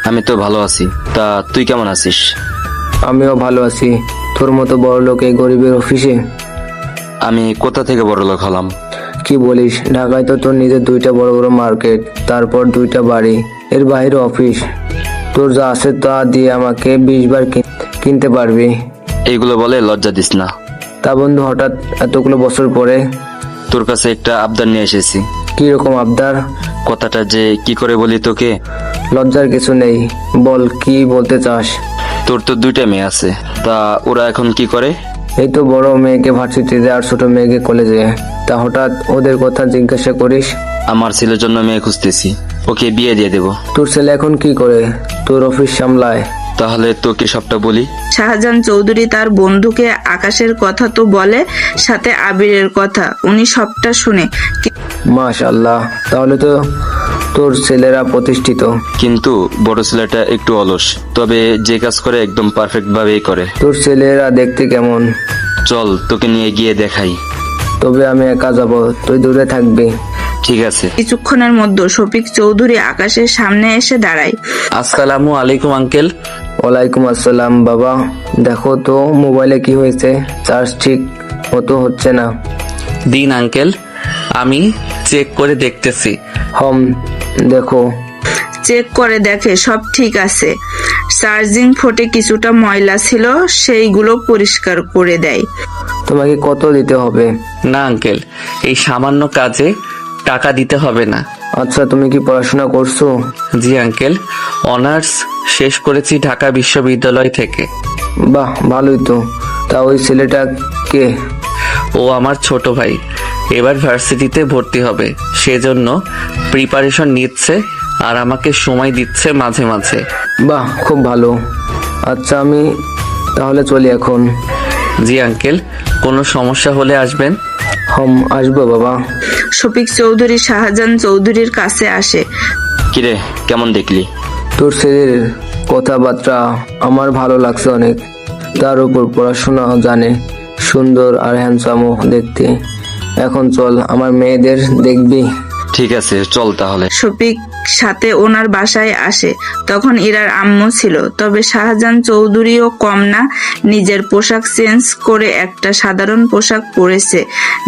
আমি তো ভালো আছি, তা তুই কেমন আছিস? আমিও ভালো আছি। তোর মতো বড় লোক এই গরিবের অফিসে? আমি কোথা থেকে বড় লোক হলাম? কি বলিস, ঢাকায় তো তোর নিজের 2টা বড় বড় মার্কেট, তারপর 2টা বাড়ি, এর বাইরে অফিস। তোর যা আছে তা দিয়ে আমাকে 20 বার কিনতে পারবি। এইগুলো বলে লজ্জা দিস না। তা বন্ধু, হঠাৎ এতগুলো বছর পরে তোর কাছে একটা আবদার নিয়ে এসেছি। কি রকম আবদার? কথাটা যে কি করে বলি তোকে। লজ্জার কিছু নেই, বল কি বলতে চাস। তোর তো 2টা মেয়ে আছে, তা ওরা এখন কি করে? এই তো বড় মেয়েকে ভার্সিটিতে আর ছোট মেয়েকে কলেজে। তা হঠাৎ ওদের কথা জিজ্ঞাসা করিস? আমার ছেলের জন্য মেয়ে খুঁজতেছি, ওকে বিয়ে দিয়ে দেব। তোর ছেলে এখন কি করে? তোর অফিস সামলায়? তাহলে তোকে সবটা বলি। শাহজাহান চৌধুরী তার বন্ধুকে আকাশের কথা তো বলে, সাথে আবিরের কথা। উনি সবটা শুনে মাশাআল্লাহ, তাহলে তো তোর ছেলেরা প্রতিষ্ঠিত। কিন্তু বড় ছেলেটা একটু অলস, তবে যে কাজ করে একদম পারফেক্ট ভাবেই করে। তোর ছেলেরা দেখতে কেমন? চল তোকে নিয়ে গিয়ে দেখাই। তবে আমি একা যাব, তুই দূরে থাকবি। ঠিক আছে। কিছুক্ষণের মধ্যে শফিক চৌধুরী আকাশের সামনে এসে দাঁড়ায়। আসসালামু আলাইকুম আঙ্কেল। ওয়ালাইকুম আসসালাম। বাবা, দেখো তো মোবাইলে কি হয়েছে, চার্জ ঠিক মতো হচ্ছে না। দিন আঙ্কেল, আমি চেক করে দেখতেছি। দেখো। চেক করে দেখে সব ঠিক আছে। চার্জিং ফোটে কিছুটা ময়লা ছিল, সেইগুলো পরিষ্কার করে দেয়। তোমাকে কত দিতে হবে? না আঙ্কেল, এই সামান্য কাজে টাকা দিতে হবে না। আচ্ছা, তুমি কি পড়াশোনা করছো? জি আঙ্কেল, অনার্স শেষ করেছি ঢাকা বিশ্ববিদ্যালয় থেকে। বাহ, ভালোই তো। তা ওই ছেলেটা কে? ও আমার ছোট ভাই, এবার ভার্সিটিতে ভর্তি হবে, সেজন্য প্রিপারেশন নিচ্ছে আর আমাকে সময় দিচ্ছে মাঝে মাঝে। বাহ, খুব ভালো। আচ্ছা, আমি তাহলে চলি এখন। জি আঙ্কেল, কোনো সমস্যা হলে আসবেন। আসবো বাবা। শফিক চৌধুরী শাহজাহান চৌধুরীর কাছে আসে। কিরে, কেমন দেখলি? তোর ছেলের কথাবার্তা আমার ভালো লাগছে অনেক। তার উপর পড়াশোনা জানে, সুন্দর আর হ্যান্ডসামও দেখতে। এখন চল, আমার মেয়েদের দেখবি। ঠিক আছে, চল তাহলে। শফিক সাথে ওনার বাসায় আসে। তখন ইরার আম্মু ছিল, তবে শাহজাহান চৌধুরীও কম না। নিজের পোশাক চেঞ্জ করে একটা সাধারণ পোশাক পরেছে,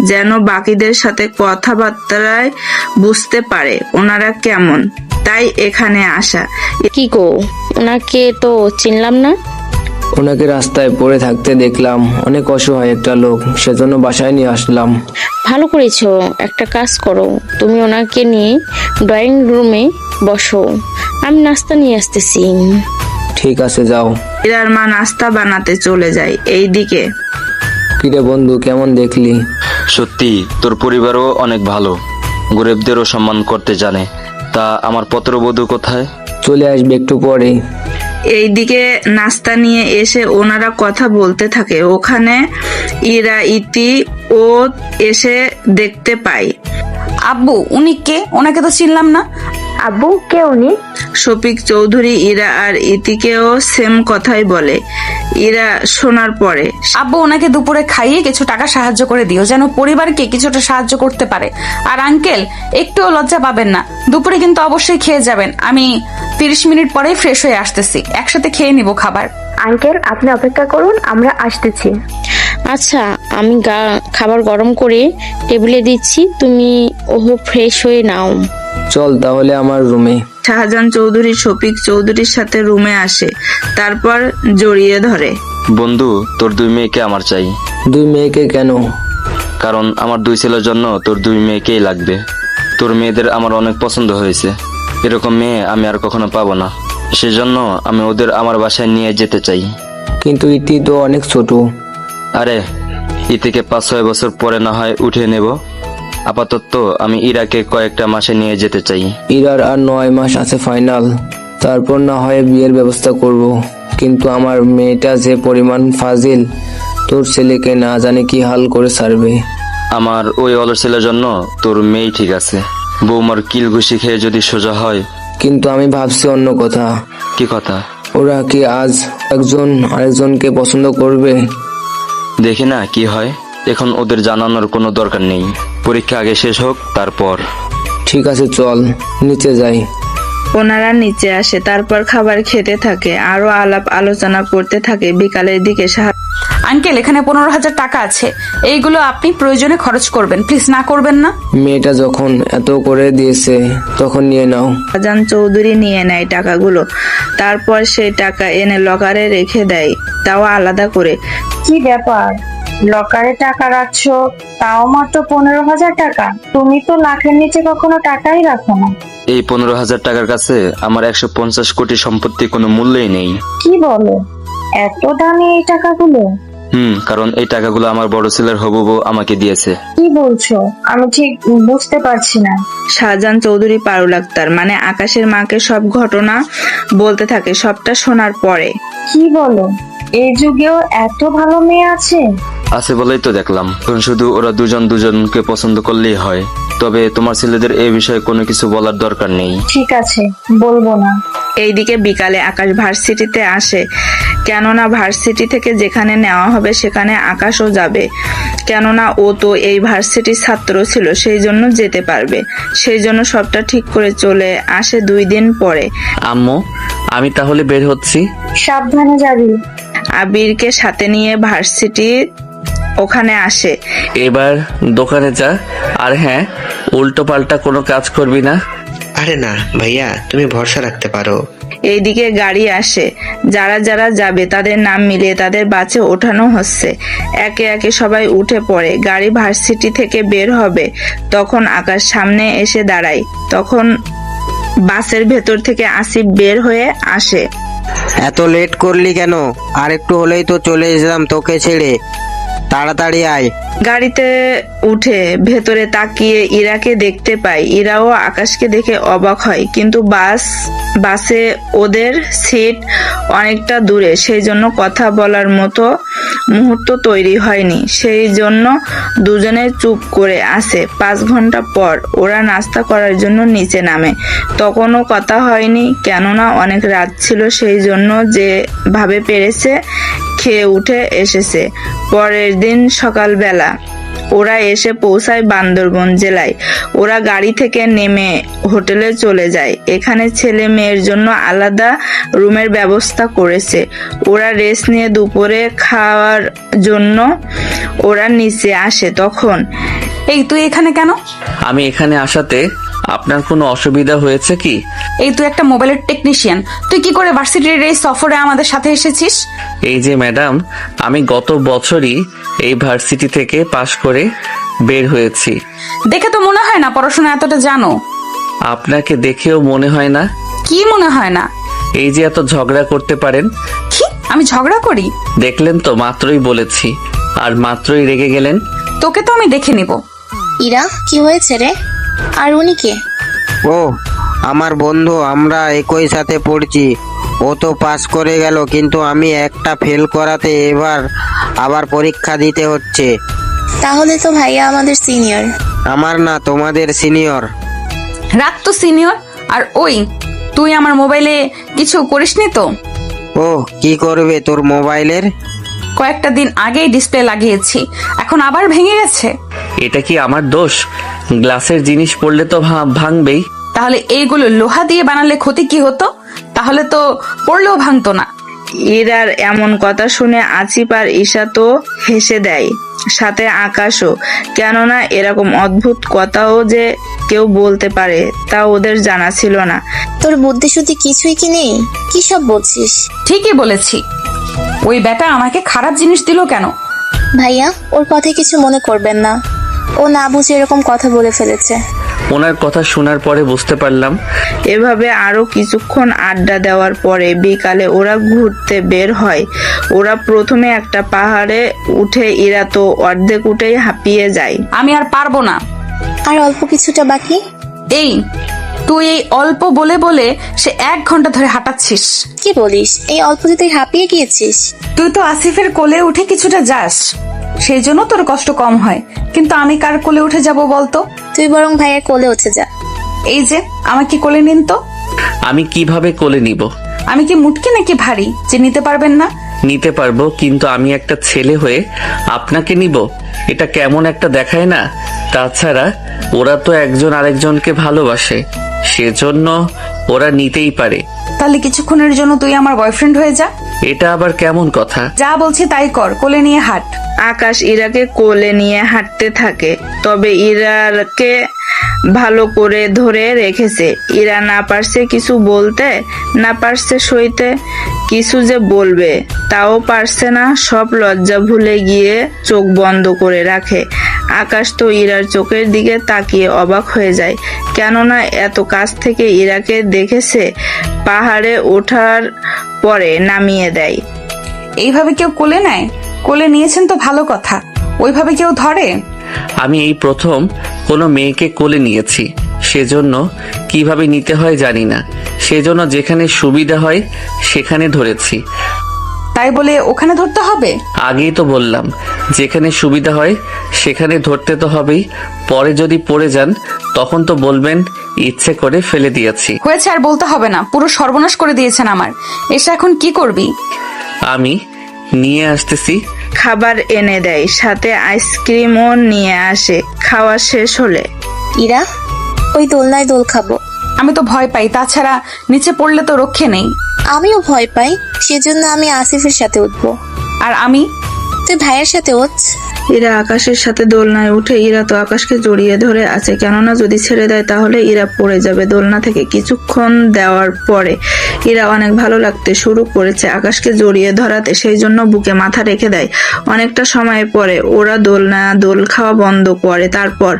যেন বাকিদের সাথে কথাবার্তায় বুঝতে পারে ওনারা কেমন, তাই এখানে আসা। কি গো, ওনাকে তো চিনলাম না। ওনাকে রাস্তায় পড়ে থাকতে দেখলাম, অনেক অসহায় একটা লোক, সেজন্য বাসায় নিয়ে আসলাম। ভালো করেছো। একটা কাজ করো, তুমি ওনাকে নিয়ে ড্রয়িং রুমে বসো, আমি নাস্তা নিয়ে আসতেছি। ঠিক আছে, যাও। ইরার মা নাস্তা বানাতে চলে যায়। এইদিকে কিরে বন্ধু, কেমন দেখলি? সত্যি তোর পরিবারও অনেক ভালো, গরিবদেরও সম্মান করতে জানে। তা আমার পত্রবধূ কোথায়? চলে আসবে একটু পরে। এইদিকে নাস্তা নিয়ে এসে ওনারা কথা বলতে থাকে। ওখানে ইরা ইতি ও এসে দেখতে পায়। আব্বু, উনি কে? ওনাকে তো চিনলাম না। আব্বু কে উনি? শফিক চৌধুরী ইরা আর ইতিকেও সেম কথাই বলে। ইরা শোনার পরে আব্বু ওনাকে দুপুরে খাইয়ে কিছু টাকা সাহায্য করে দিও, যেন পরিবারকে কিছুটা সাহায্য করতে পারে। আর আঙ্কেল, একটুও লজ্জা পাবেন না, দুপুরে কিন্তু অবশ্যই খেয়ে যাবেন। আমি 30 মিনিট পরেই ফ্রেশ হয়ে আসতেছি, একসাথে খেয়ে নিব খাবার। আঙ্কেল আপনি অপেক্ষা করুন, আমরা আসতেছি। আচ্ছা, আমি খাবার গরম করে টেবিলে দিচ্ছি, তুমি ফ্রেশ হয়ে নাও। চল তাহলে আমার রুমে। শাহজাহান চৌধুরী শফিক চৌধুরীর সাথে রুমে আসে, তারপর জড়িয়ে ধরে। বন্ধু, তোর 2 মেয়েকে আমার চাই। 2 মেয়েকে কেন? কারণ আমার 2 ছেলের জন্য তোর 2 মেয়েকেই লাগবে। তোর মেয়েদের আমার অনেক পছন্দ হয়েছে। এরকম মেয়ে আমি আর কখনো পাবো না। সেজন্য আমি ওদের আমার বাসায় নিয়ে যেতে চাই। কিন্তু ইতি তো অনেক ছোট। আরে, ইতিকে 5-6 বছর পরে না হয় উঠে নেব। আপাতত আমি ইরাকে কয়েকটা মাসে নিয়ে যেতে চাই। ইরার আর 9 মাস আছে ফাইনাল, তারপর না হয় বিয়ের ব্যবস্থা করব। কিন্তু আমার মেয়েটা যে পরিমাণ ফাজিল, তোর ছেলেকে না জানে কি হাল করে ছাড়বে। আমার ওই অলস ছেলের জন্য তোর মেয়ে ঠিক আছে। বৌমার কিল ঘুষি খেয়ে যদি সোজা হয়। কিন্তু আমি ভাবছি অন্য কথা। কি কথা? ওরা কি আজ একজন আরেকজনকে পছন্দ করবে? দেখি না কি হয়। এখন ওদের জানানোর কোনো দরকার নেই। পরীক্ষা আগে শেষ হোক, তারপর। ঠিক আছে, চল নিচে যাই। ওনারা নিচে আসে, তারপর খাবার খেতে থাকে, আরো আলাপ আলোচনা করতে থাকে। বিকালের দিকে আঙ্কেল, এখানে 15,000 টাকা আছে, এইগুলো আপনি প্রয়োজনে খরচ করবেন, প্লিজ না করবেন না। মেয়েটা যখন এত করে দিয়েছে তখন নিয়ে নাও। শাহজাহান চৌধুরী নিয়ে নেয় টাকাগুলো, তারপর সেই টাকা এনে লকারে রেখে দেয়, তাও আলাদা করে। কি ব্যাপার, লকারে টাকা রাখছো, তাও মাত্র 15,000 টাকা? তুমি তো লাখের নিচে কখনো টাকাই রাখো না। এই 15,000 টাকার কাছে আমার 150 কোটি সম্পত্তি কোনো মূল্যই নেই। কি বলো, এত দামি এই টাকাগুলো? কারণ এই টাকাগুলো আমার বড় ছেলের হবু বউ আমাকে দিয়েছে। কি বলছো, আমি ঠিক বুঝতে পারছি না। শাহজাহান চৌধুরী পারুল আক্তার মানে আকাশের মাকে সব ঘটনা বলতে থাকে। সবটা শোনার পরে কি বলো, এই যুগেও এত ভালো মেয়ে আছে? আছে বলেই তো দেখলাম। এখন শুধু ওরা দুজনকে পছন্দ করলেই হয়। তবে তোমার ছেলেদের এই বিষয়ে কোনো কিছু বলার দরকার নেই। ঠিক আছে, বলবো না। এইদিকে বিকালে আকাশ ভার্সিটিতে আসে, কেননা ভার্সিটি থেকে যেখানে নেওয়া হবে সেখানে আকাশও যাবে। কেননা ও তো এই ভার্সিটির ছাত্র ছিল, সেই জন্য যেতে পারবে। সেই জন্য সবটা ঠিক করে চলে আসে 2 দিন পরে। আম্মু, আমি তাহলে বের হচ্ছি। সাবধানে যাবি। আবিরকে সাথে নিয়ে ভার্সিটি ওখানে আসে। এবার দোকানে যা, আর হ্যাঁ, উল্টো পাল্টা কোনো কাজ করবি না। আরে না ভাইয়া, তুমি ভরসা রাখতে পারো। এইদিকে গাড়ি আসে, যারা যারা যাবে তাদের নাম মিলিয়ে তাদের বাসে ওঠানো হচ্ছে। একে একে সবাই উঠে পড়ে। গাড়ি ভার্সিটি থেকে বের হবে, তখন আকাশ সামনে এসে দাঁড়ায়। তখন বাসের ভেতর থেকে আসিফ বের হয়ে আসে। এত লেট করলি কেন? আর একটু হলেই তো চলে যেতাম তোকে ছেড়ে, তাড়াতাড়ি আয়। গাড়িতে উঠে ভেতরে তাকিয়ে ইরাকে দেখতে পায়। ইরাও আকাশকে দেখে অবাক হয়, কিন্তু বাসে ওদের সিট অনেকটা দূরে, সেই জন্য কথা বলার মতো মুহূর্ত তৈরি হয়নি। সেই জন্য দুজনে চুপ করে আসে। 5 ঘন্টা পর ওরা নাস্তা করার জন্য নিচে নামে। তখনও কথা হয়নি, কেননা অনেক রাত ছিল, সেই জন্য যেভাবে পেরেছে খেয়ে উঠে এসেছে। পরের দিন সকালবেলা ওরা এসে পৌঁছায় বান্দরবন জেলায়। ওরা গাড়ি থেকে নেমে হোটেলে চলে যায়। এখানে ছেলে মেয়ের জন্য আলাদা রুমের ব্যবস্থা করেছে। ওরা রেস্ট নিয়ে দুপুরে খাওয়ার জন্য ওরা নিচে আসে। তখন এই তুই এখানে কেন? আমি এখানে আসাতে আপনার কোনো অসুবিধা হয়েছে কি? এই তুই একটা মোবাইলের টেকনিশিয়ান, তুই কি করে ভার্সিটির এই সফরে আমাদের সাথে এসেছিস? এই যে ম্যাডাম, আমি গত বছরই এই ভার্সিটি থেকে পাশ করে বের হয়েছি। দেখে তো মনে হয় না পড়াশোনা এতটা জানো। আপনাকে দেখেও মনে হয় না। কি মনে হয় না? এই যে এত ঝগড়া করতে পারেন। কি, আমি ঝগড়া করি? দেখলেন তো, মাত্রই বলেছি আর মাত্রই রেগে গেলেন। তোকে তো আমি দেখে নিব। ইরা, কি হয়েছে রে? আর উনি কে? ও আমার বন্ধু, আমরা একই সাথে পড়ছি। ও তো পাস করে গেল, কিন্তু আমি একটা ফেল করাতে এবার আবার পরীক্ষা দিতে হচ্ছে। তাহলে তো ভাইয়া আমাদের সিনিয়র। আমার না, তোমাদের সিনিয়র। রাখ তো সিনিয়র, আর ওই, তুই আমার মোবাইলে কিছু করিসনি তো? ও কি করবে তোর মোবাইলের? কয়েকটা দিন আগেই ডিসপ্লে লাগিয়েছি, এখন আবার ভেঙে গেছে। এটা কি আমার দোষ? গ্লাসের জিনিস পড়লে তো ভাঙবেই। তাহলে এইগুলো লোহা দিয়ে বানালে ক্ষতি কি হতো? তাহলে তো পড়লেও ভাঙতো না। ইরার এমন কথা শুনে আসিফ আর ঈশা তো হেসে দেয়, সাথে আকাশও। কেননা এরকম অদ্ভুত কথাও যে কেউ বলতে পারে তা ওদের জানা ছিল না। তোর বুদ্ধি শুদ্ধি কিছুই কি নেই? কি সব বলছিস? ঠিকই বলেছি, ওই বেটা আমাকে খারাপ জিনিস দিল কেন? ভাইয়া, ওর কথায় কিছু মনে করবেন না, ও না বুঝে এরকম কথা বলে ফেলেছে। ওনার কথা শোনার পরে বুঝতে পারলাম। এভাবে আরো কিছুক্ষণ আড্ডা দেওয়ার পরে বিকালে ওরা ঘুরতে বের হয়। ওরা প্রথমে একটা পাহাড়ে উঠে, ইরা তো অর্ধেক উঠেই হাঁপিয়ে যায়। আমি আর পারবো না। আর অল্প কিছুটা বাকি। এই, তুই এই অল্প বলে বলে সে 1 ঘন্টা ধরে হাঁটাচ্ছিস। কি বলিস? এই অল্পতে তুই হাঁপিয়ে গিয়েছিস? তুই তো আসিফের কোলে উঠে কিছুটা যাস, সেই জন্য তোর কষ্ট কম হয়, কিন্তু আমি কার কোলে উঠে যাব বলতো? তুই বরং ভাইয়ের কোলে উঠে যা। এই যে, আমাকে কোলে নিন তো। আমি কিভাবে কোলে নিব? আমি কি মুটকি নাকি ভারী যে নিতে পারবেন না? নিতে পারবো, কিন্তু আমি একটা ছেলে হয়ে আপনাকে নিব, এটা কেমন একটা দেখায় না? তাছাড়া ওরা তো একজন আরেকজনকে ভালোবাসে, সেজন্য ওরা নিতেই পারে। তাহলে কিছুক্ষণের জন্য তুই আমার বয়ফ্রেন্ড হয়ে যা। এটা আবার কেমন কথা? যা বলছি তাই কর, কোলে নিয়ে হাঁট। আকাশ ইরাকে কোলে নিয়ে হাঁটতে থাকে, তবে ইরাকে ভালো করে ধরে রেখেছে। ইরা না পারছে কিছু বলতে, না পারছে সইতে, কিছু যে বলবে তাও পারছে না। সব লজ্জা ভুলে গিয়ে চোখ বন্ধ করে রাখে। আকাশ তো ইরার চোখের দিকে তাকিয়ে অবাক হয়ে যায়, কেননা এত কাছ থেকে ইরাকে দেখেছে। পাহাড়ে ওঠার পরে নামিয়ে দেয়। এইভাবে কেউ কোলে নেয়? কোলে নিয়েছেন তো ভালো কথা, ওইভাবে কেউ ধরে? আমি এই প্রথম কোনো মেয়েকে কোলে নিয়েছি, সেজন্য কিভাবে নিতে হয় জানি না, সেজন্য যেখানে সুবিধা হয় সেখানে ধরেছি। তাই বলে ওখানে ধরতে হবে? আগেই তো বললাম, যেখানে সুবিধা হয় সেখানে ধরতে তো হবেই। পরে যদি পড়ে যান তখন তো বলবেন ইচ্ছে করে ফেলে দিয়েছি। হয়েছে, আর বলতে হবে না, পুরো সর্বনাশ করে দিয়েছেন আমার। এসে এখন কি করবি? আমি নিয়ে আসতেছি। খাবার এনে দেয়, সাথে আইসক্রিমও নিয়ে আসে। খাওয়া শেষ হলে ইরা, ওই দোলনায় দোল খাবো। আমি তো ভয় পাই, তাছাড়া নিচে পড়লে তো রক্ষে নেই। আমিও ভয় পাই, সেজন্য আমি আসিফের সাথে উঠবো। আর আমি? তুই ভাইয়ের সাথে উঠ। ইরা আকাশের সাথে দোলনায় উঠে। ইরা তো আকাশকে জড়িয়ে ধরে আছে, কেননা যদি ছেড়ে দেয় তাহলে ইরা পড়ে যাবে দোলনা থেকে। কিছুক্ষণ দেওয়ার পরে ইরা অনেক ভালো লাগতে শুরু করেছে আকাশকে জড়িয়ে ধরাতে, সেই জন্য বুকে মাথা রেখে দেয়। অনেকটা সময় পরে ওরা দোল খাওয়া বন্ধ করে। তারপর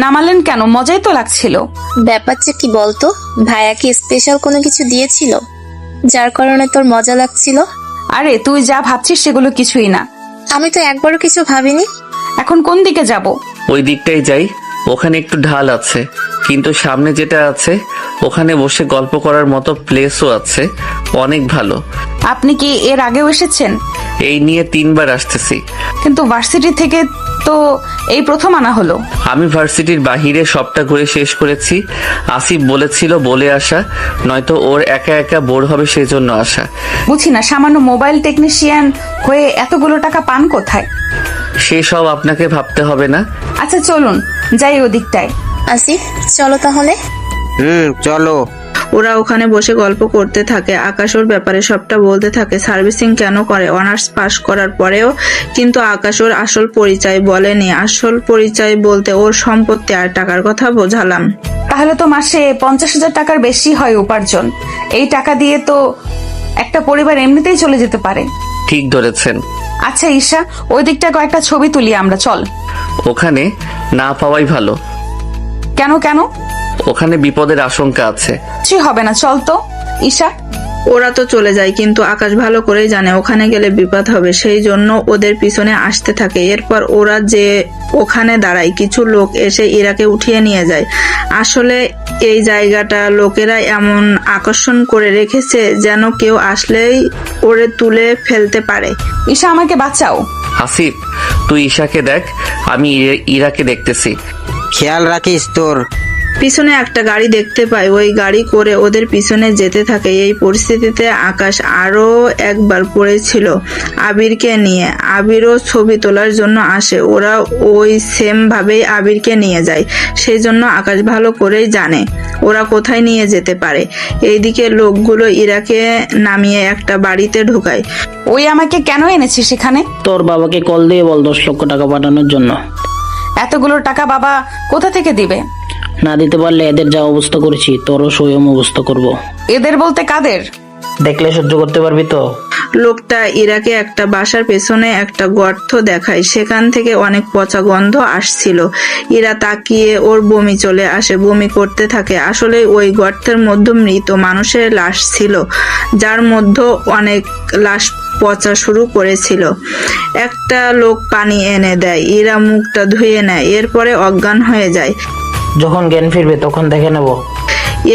নামালেন কেন? মজাই তো লাগছিল। ব্যাপারটা কি বলতো? ভাইয়া কি স্পেশাল কোনো কিছু দিয়েছিল যার কারণে তোর মজা লাগছিল? আরে তুই যা ভাবছিস সেগুলো কিছুই না। আমি তো একবারও কিছু ভাবিনি। এখন কোন দিকে যাব? ওই দিকটাই যাই, ওখানে একটু ঢাল আছে, কিন্তু সামনে যেটা আছে ওখানে বসে গল্প করার মতো প্লেসও আছে, অনেক ভালো। আপনি কি এর আগেও এসেছেন? এই নিয়ে 3 বার আসতেছি। কিন্তু ভার্সিটি থেকে তো এই প্রথম আনা হলো। আমি ভার্সিটির বাহিরে সবটা ঘুরে শেষ করেছি। আসিফ বলেছিল বলে আসা, নয়তো ওর একা একা বোর হবে, সেজন্য আসা। বুঝি না, সামান্য মোবাইল টেকনিশিয়ান হয়ে এতগুলো টাকা পান কোথায়? সেসব আপনাকে ভাবতে হবে না। আচ্ছা চলুন যাই ওদিকটায়। আসিফ, চলো তাহলে। চলো। ওরা ওখানে বসে গল্প করতে থাকে। আকাশ ওর ব্যাপারে সবটা বলতে থাকে, সার্ভিসিং কেন করে, অনার্স পাশ করার পরেও। কিন্তু আকাশ ওর আসল পরিচয় বলেনি। আসল পরিচয় বলতে ওর সম্পত্তি আর টাকার কথা বোঝালাম। তাহলে তো মাসে 50,000 টাকার বেশি হয় উপার্জন। এই টাকা দিয়ে তো একটা পরিবার এমনিতেই চলে যেতে পারে। ঠিক ধরেছেন। আচ্ছা ঈশা, ওই দিকটা কয়েকটা ছবি তুলি আমরা, চল। ওখানে না পাওয়াই ভালো। কেন কেন? ওখানে বিপদের আশঙ্কা আছে। কিছুই হবে না, চল তো ঈশা। ওরা তো চলে যায়, কিন্তু আকাশ ভালো করেই জানে ওখানে গেলে বিপদ হবে, সেই জন্য ওদের পিছনে আসতে থাকে। এরপর ওরা যে ওখানে দাঁড়ায়, কিছু লোক এসে ইরাকে উঠিয়ে নিয়ে যায়। আসলে এই জায়গাটা লোকেরা এমন আকর্ষণ করে রেখেছে যেন কেউ আসলেই ওরে তুলে ফেলতে পারে। ঈশা, আমাকে বাঁচাও। আসিফ, তুই ঈশাকে দেখ, আমি ইরাকে দেখতেছি। খেয়াল রাখিস তোর পিছনে একটা গাড়ি দেখতে পায়, ওই গাড়ি করে ওদের পিছনে যেতে থাকে। এই পরিস্থিতিতে আকাশ আরো একবার পড়েছিল আবিরকে নিয়ে। আবিরও ছবি তোলার জন্য আসে, ওরা ওই সেম ভাবেই আবিরকে নিয়ে যায়। সেই জন্য আকাশ ভালো করেই জানে ওরা কোথায় নিয়ে যেতে পারে। এইদিকে লোকগুলো ইরাকে নামিয়ে একটা বাড়িতে ঢোকায়। ওই আমাকে কেন এনেছিস সেখানে? তোর বাবাকে কল দিয়ে বল 10 লক্ষ টাকা পাঠানোর জন্য। এতগুলো টাকা বাবা কোথা থেকে দিবে? না দিতে পারলে এদের যা অবস্থা করেছি তোরও স্বয়ং অবস্থা করব। এদের বলতে কাদের? দেখলে সহ্য করতে পারবি তো? লোকটা ইরাকে একটা বাসার পেছনে একটা গর্ত দেখায়, সেখান থেকে অনেক পচা গন্ধ আসছিল। ইরা তাকিয়ে ওর বমি চলে আসে, বমি করতে থাকে। আসলে ওই গর্তের মধ্যে মৃত মানুষের লাশ ছিল, যার মধ্যে অনেক লাশ পচা শুরু করেছিল। একটা লোক পানি এনে দেয়, ইরা মুখটা ধুয়ে নেয়, এরপরে অজ্ঞান হয়ে যায়। যখন জ্ঞান ফিরবে তখন দেখে নেব।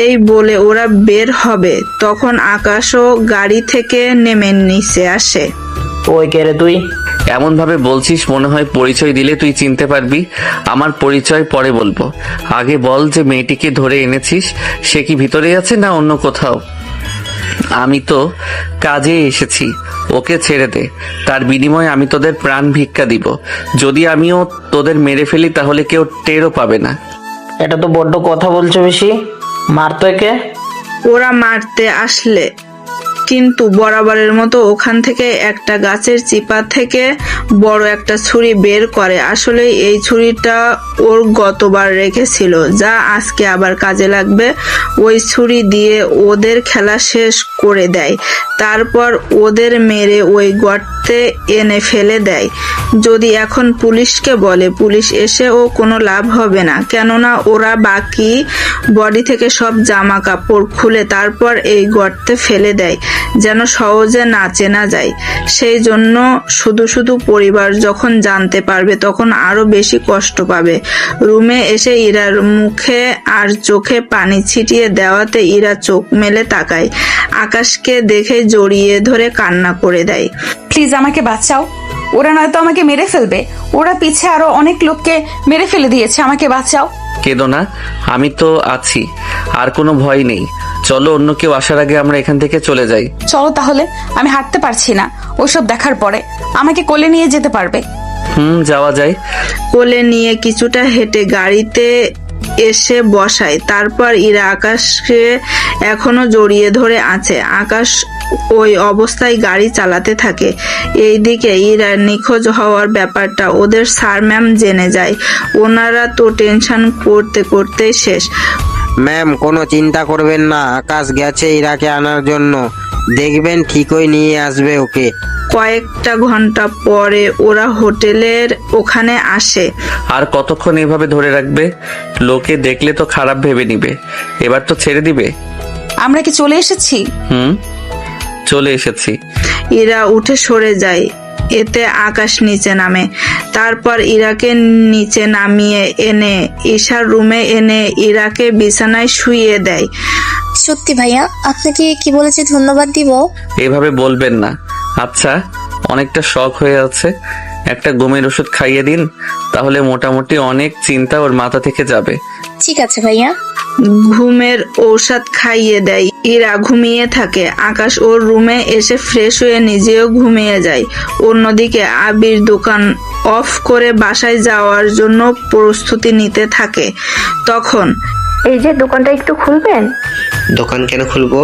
এই বলে ওরা বের হবে, তখন আকাশও গাড়ি থেকে নেমে নিচে আসে। ওই কে রে তুই? এমন ভাবে বলছিস মনে হয় পরিচয় দিলে তুই চিনতে পারবি। আমার পরিচয় পরে বলবো, আগে বল যে মেয়েটিকে ধরে এনেছিস সে কি ভিতরে আছে না অন্য কোথাও? আমি তো কাজে এসেছি, ওকে ছেড়ে দে। তার বিনিময়ে আমি তোদের প্রাণ ভিক্ষা দিব। যদি আমিও তোদের মেরে ফেলি তাহলে কেউ টেরও পাবে না। এটা তো বড্ড কথা বলছো বেশি, মারতো একে। ওরা মারতে আসলে কিন্তু বরাবরের মতো ওখান থেকে একটা গাছের চিপা থেকে বড় একটা ছুরি বের করে। আসলে এই ছুরিটা ওর গতবার রেখেছিল, যা আজকে আবার কাজে লাগবে। ওই ছুরি দিয়ে ওদের খেলা শেষ করে দেয়, তারপর ওদের মেরে ওই গর্তে এনে ফেলে দেয়। যদি এখন পুলিশকে বলে, পুলিশ এসেও কোনো লাভ হবে না, কেননা ওরা বাকি বডি থেকে সব জামা কাপড় খুলে তারপর এই গর্তে ফেলে দেয়, যেন সহজে না চেনা যায়। সেই জন্য শুধু শুধু পরিবার যখন জানতে পারবে তখন আরো বেশি কষ্ট পাবে। রুমে এসে ইরার মুখে আর চোখে পানি ছিটিয়ে দেওয়াতে ইরা চোখ মেলে তাকায়। আকাশকে দেখে জড়িয়ে ধরে কান্না করে দেয়। প্লিজ আমাকে বাঁচাও, ওরা নয়তো আমাকে মেরে ফেলবে। ওরা পিছে আরো অনেক লোককে মেরে ফেলে দিয়েছে, আমাকে বাঁচাও। কেঁদো না, আমি তো আছি, আর কোনো ভয় নেই। চলো অন্য কেউ আসার আগে আমরা এখান থেকে চলে যাই। চলো তাহলে, আমি হাঁটতে পারছি না। ওসব দেখার পরে আমাকে কোলে নিয়ে যেতে পারবে? যাওয়া যায়। কোলে নিয়ে কিছুটা হেঁটে গাড়িতে এসে বসায়। তারপর ইরা আকাশকে এখনো জড়িয়ে ধরে আছে। আকাশ ওই অবস্থায় গাড়ি চালাতে থাকে। এইদিকে ইরার নিখোঁজ হওয়ার ব্যাপারটা ওদের স্যার ম্যাম জেনে যায়। ওনারা তো টেনশন করতে করতে শেষ। ম্যাম, কোনো চিন্তা করবেন না, আকাশ গেছে ইরাকে আনার জন্য, দেখবেন ঠিকই নিয়ে আসবে ওকে। কয়েকটা ঘন্টা পরে ওরা হোটেলের ওখানে আসে। আর কতক্ষণ এভাবে ধরে রাখবে? লোকে দেখলে তো খারাপ ভেবে নিবে। এবার তো ছেড়ে দিবে। আমরা কি চলে এসেছি? চলে এসেছি। ইরা উঠে সরে যায়, এতে আকাশ নিচে নামে। তারপর ইরাকে নিচে নামিয়ে এনে ঈশার রুমে এনে ইরাকে বিছানায় শুইয়ে দেয়। সত্যি ভাইয়া, আপনাকে কি বলেছে ধন্যবাদ দিব? এভাবে বলবেন না। আচ্ছা, অনেকটা শখ হয়ে আছে, একটা ঘুমের ওষুধ খাইয়ে দিন, তাহলে মোটামুটি অনেক চিন্তা ওর মাথা থেকে যাবে। ঠিক আছে ভাইয়া। ঘুমের ঔষধ খাইয়ে দেয়। ইরা ঘুমিয়ে থাকে। আকাশ ওর রুমে এসে ফ্রেশ হয়ে নিজেও ঘুমিয়ে যায়। অন্যদিকে আবির দোকান অফ করে বাসায় যাওয়ার জন্য প্রস্তুতি নিতে থাকে। তখন, এই যে দোকানটা একটু খুলবেন? দোকান কেন খুলবো?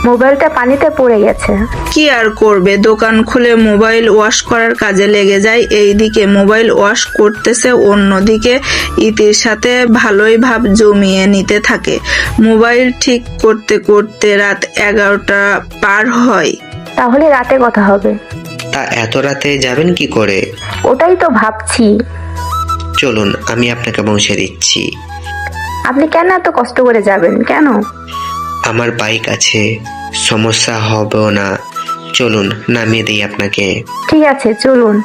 মোবাইলটা পানিতে পড়ে গেছে। কি আর করবে, দোকান খুলে মোবাইল ওয়াশ করার কাজে লেগে যায়। এইদিকে মোবাইল ওয়াশ করতেছে, অন্যদিকে ইতির সাথে ভালোই ভাব জমিয়ে নিতে থাকে। মোবাইল ঠিক করতে করতে রাত 11টা পার হয়। তাহলে রাতে কথা হবে। তা এত রাতে যাবেন কি করে? ওটাই তো ভাবছি। চলুন, আমি আপনাকে পৌঁছে দিচ্ছি। আপনি কেন এত কষ্ট করে যাবেন? কেন? আমার বাইক আছে, সমস্যা হবে না। চলুন, নামিয়ে দিই আপনাকে। ঠিক আছে, চলুন।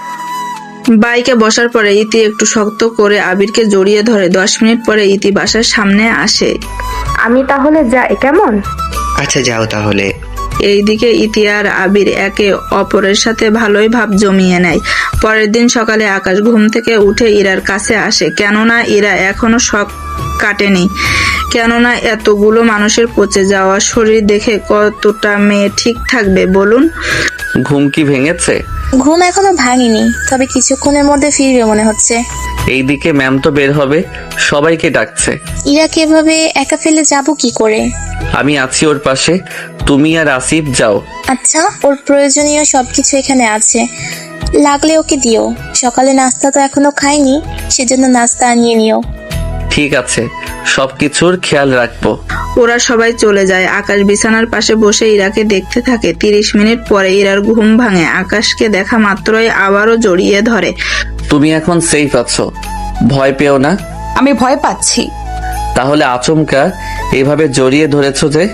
বাইকে বসার পরে ইতি একটু শক্ত করে আবিরকে জড়িয়ে ধরে। 10 মিনিট পরে ইতি বাসার সামনে আসে। আমি তাহলে যাই, কেমন? আচ্ছা, যাও তাহলে। এইদিকে ইতি আর আবির একে অপরের সাথে ভালোই ভাব জমিয়ে নেয়। পরের দিন সকালে আকাশ ঘুম থেকে উঠে ইরার কাছে আসে, কেননা ইরা এখনো শখ কাটেনি। কেননা এতগুলো মানুষের পচে যাওয়া শরীর দেখে কতটা মেয়ে ঠিক থাকবে বলুন? ঘুম কি ভেঙেছে? ঘুম এখনো ভাঙিনি, তবে কিছুক্ষণের মধ্যে ফিরবে মনে হচ্ছে। এইদিকে ম্যাম তো বের হবে, সবাইকে ডাকছে। ইরাকে এভাবে একা ফেলে যাব কি করে? আমি আছি ওর পাশে, তুমি আর আসিফ যাও। আচ্ছা, ওর প্রয়োজনীয় সবকিছু এখানে আছে, লাগলে ওকে দিও। সকালে নাস্তা তো এখনো খাইনি, সেজন্য নাস্তা আনিয়ে নিও। ঠিক আছে, সবকিছুর খেয়াল রাখবো। ওরা সবাই চলে যায়। আকাশ বিছানার পাশে বসে ইরাকে দেখতে থাকে। 30 মিনিট পরে ইরার ঘুম ভাঙে। আকাশকে দেখা মাত্রই আবারও জড়িয়ে ধরে। তুমি এখন সেফ আছো, ভয় পেও না। আমি ভয় পাচ্ছি। তাহলে আচমকা এভাবে জড়িয়ে ধরেছো যে?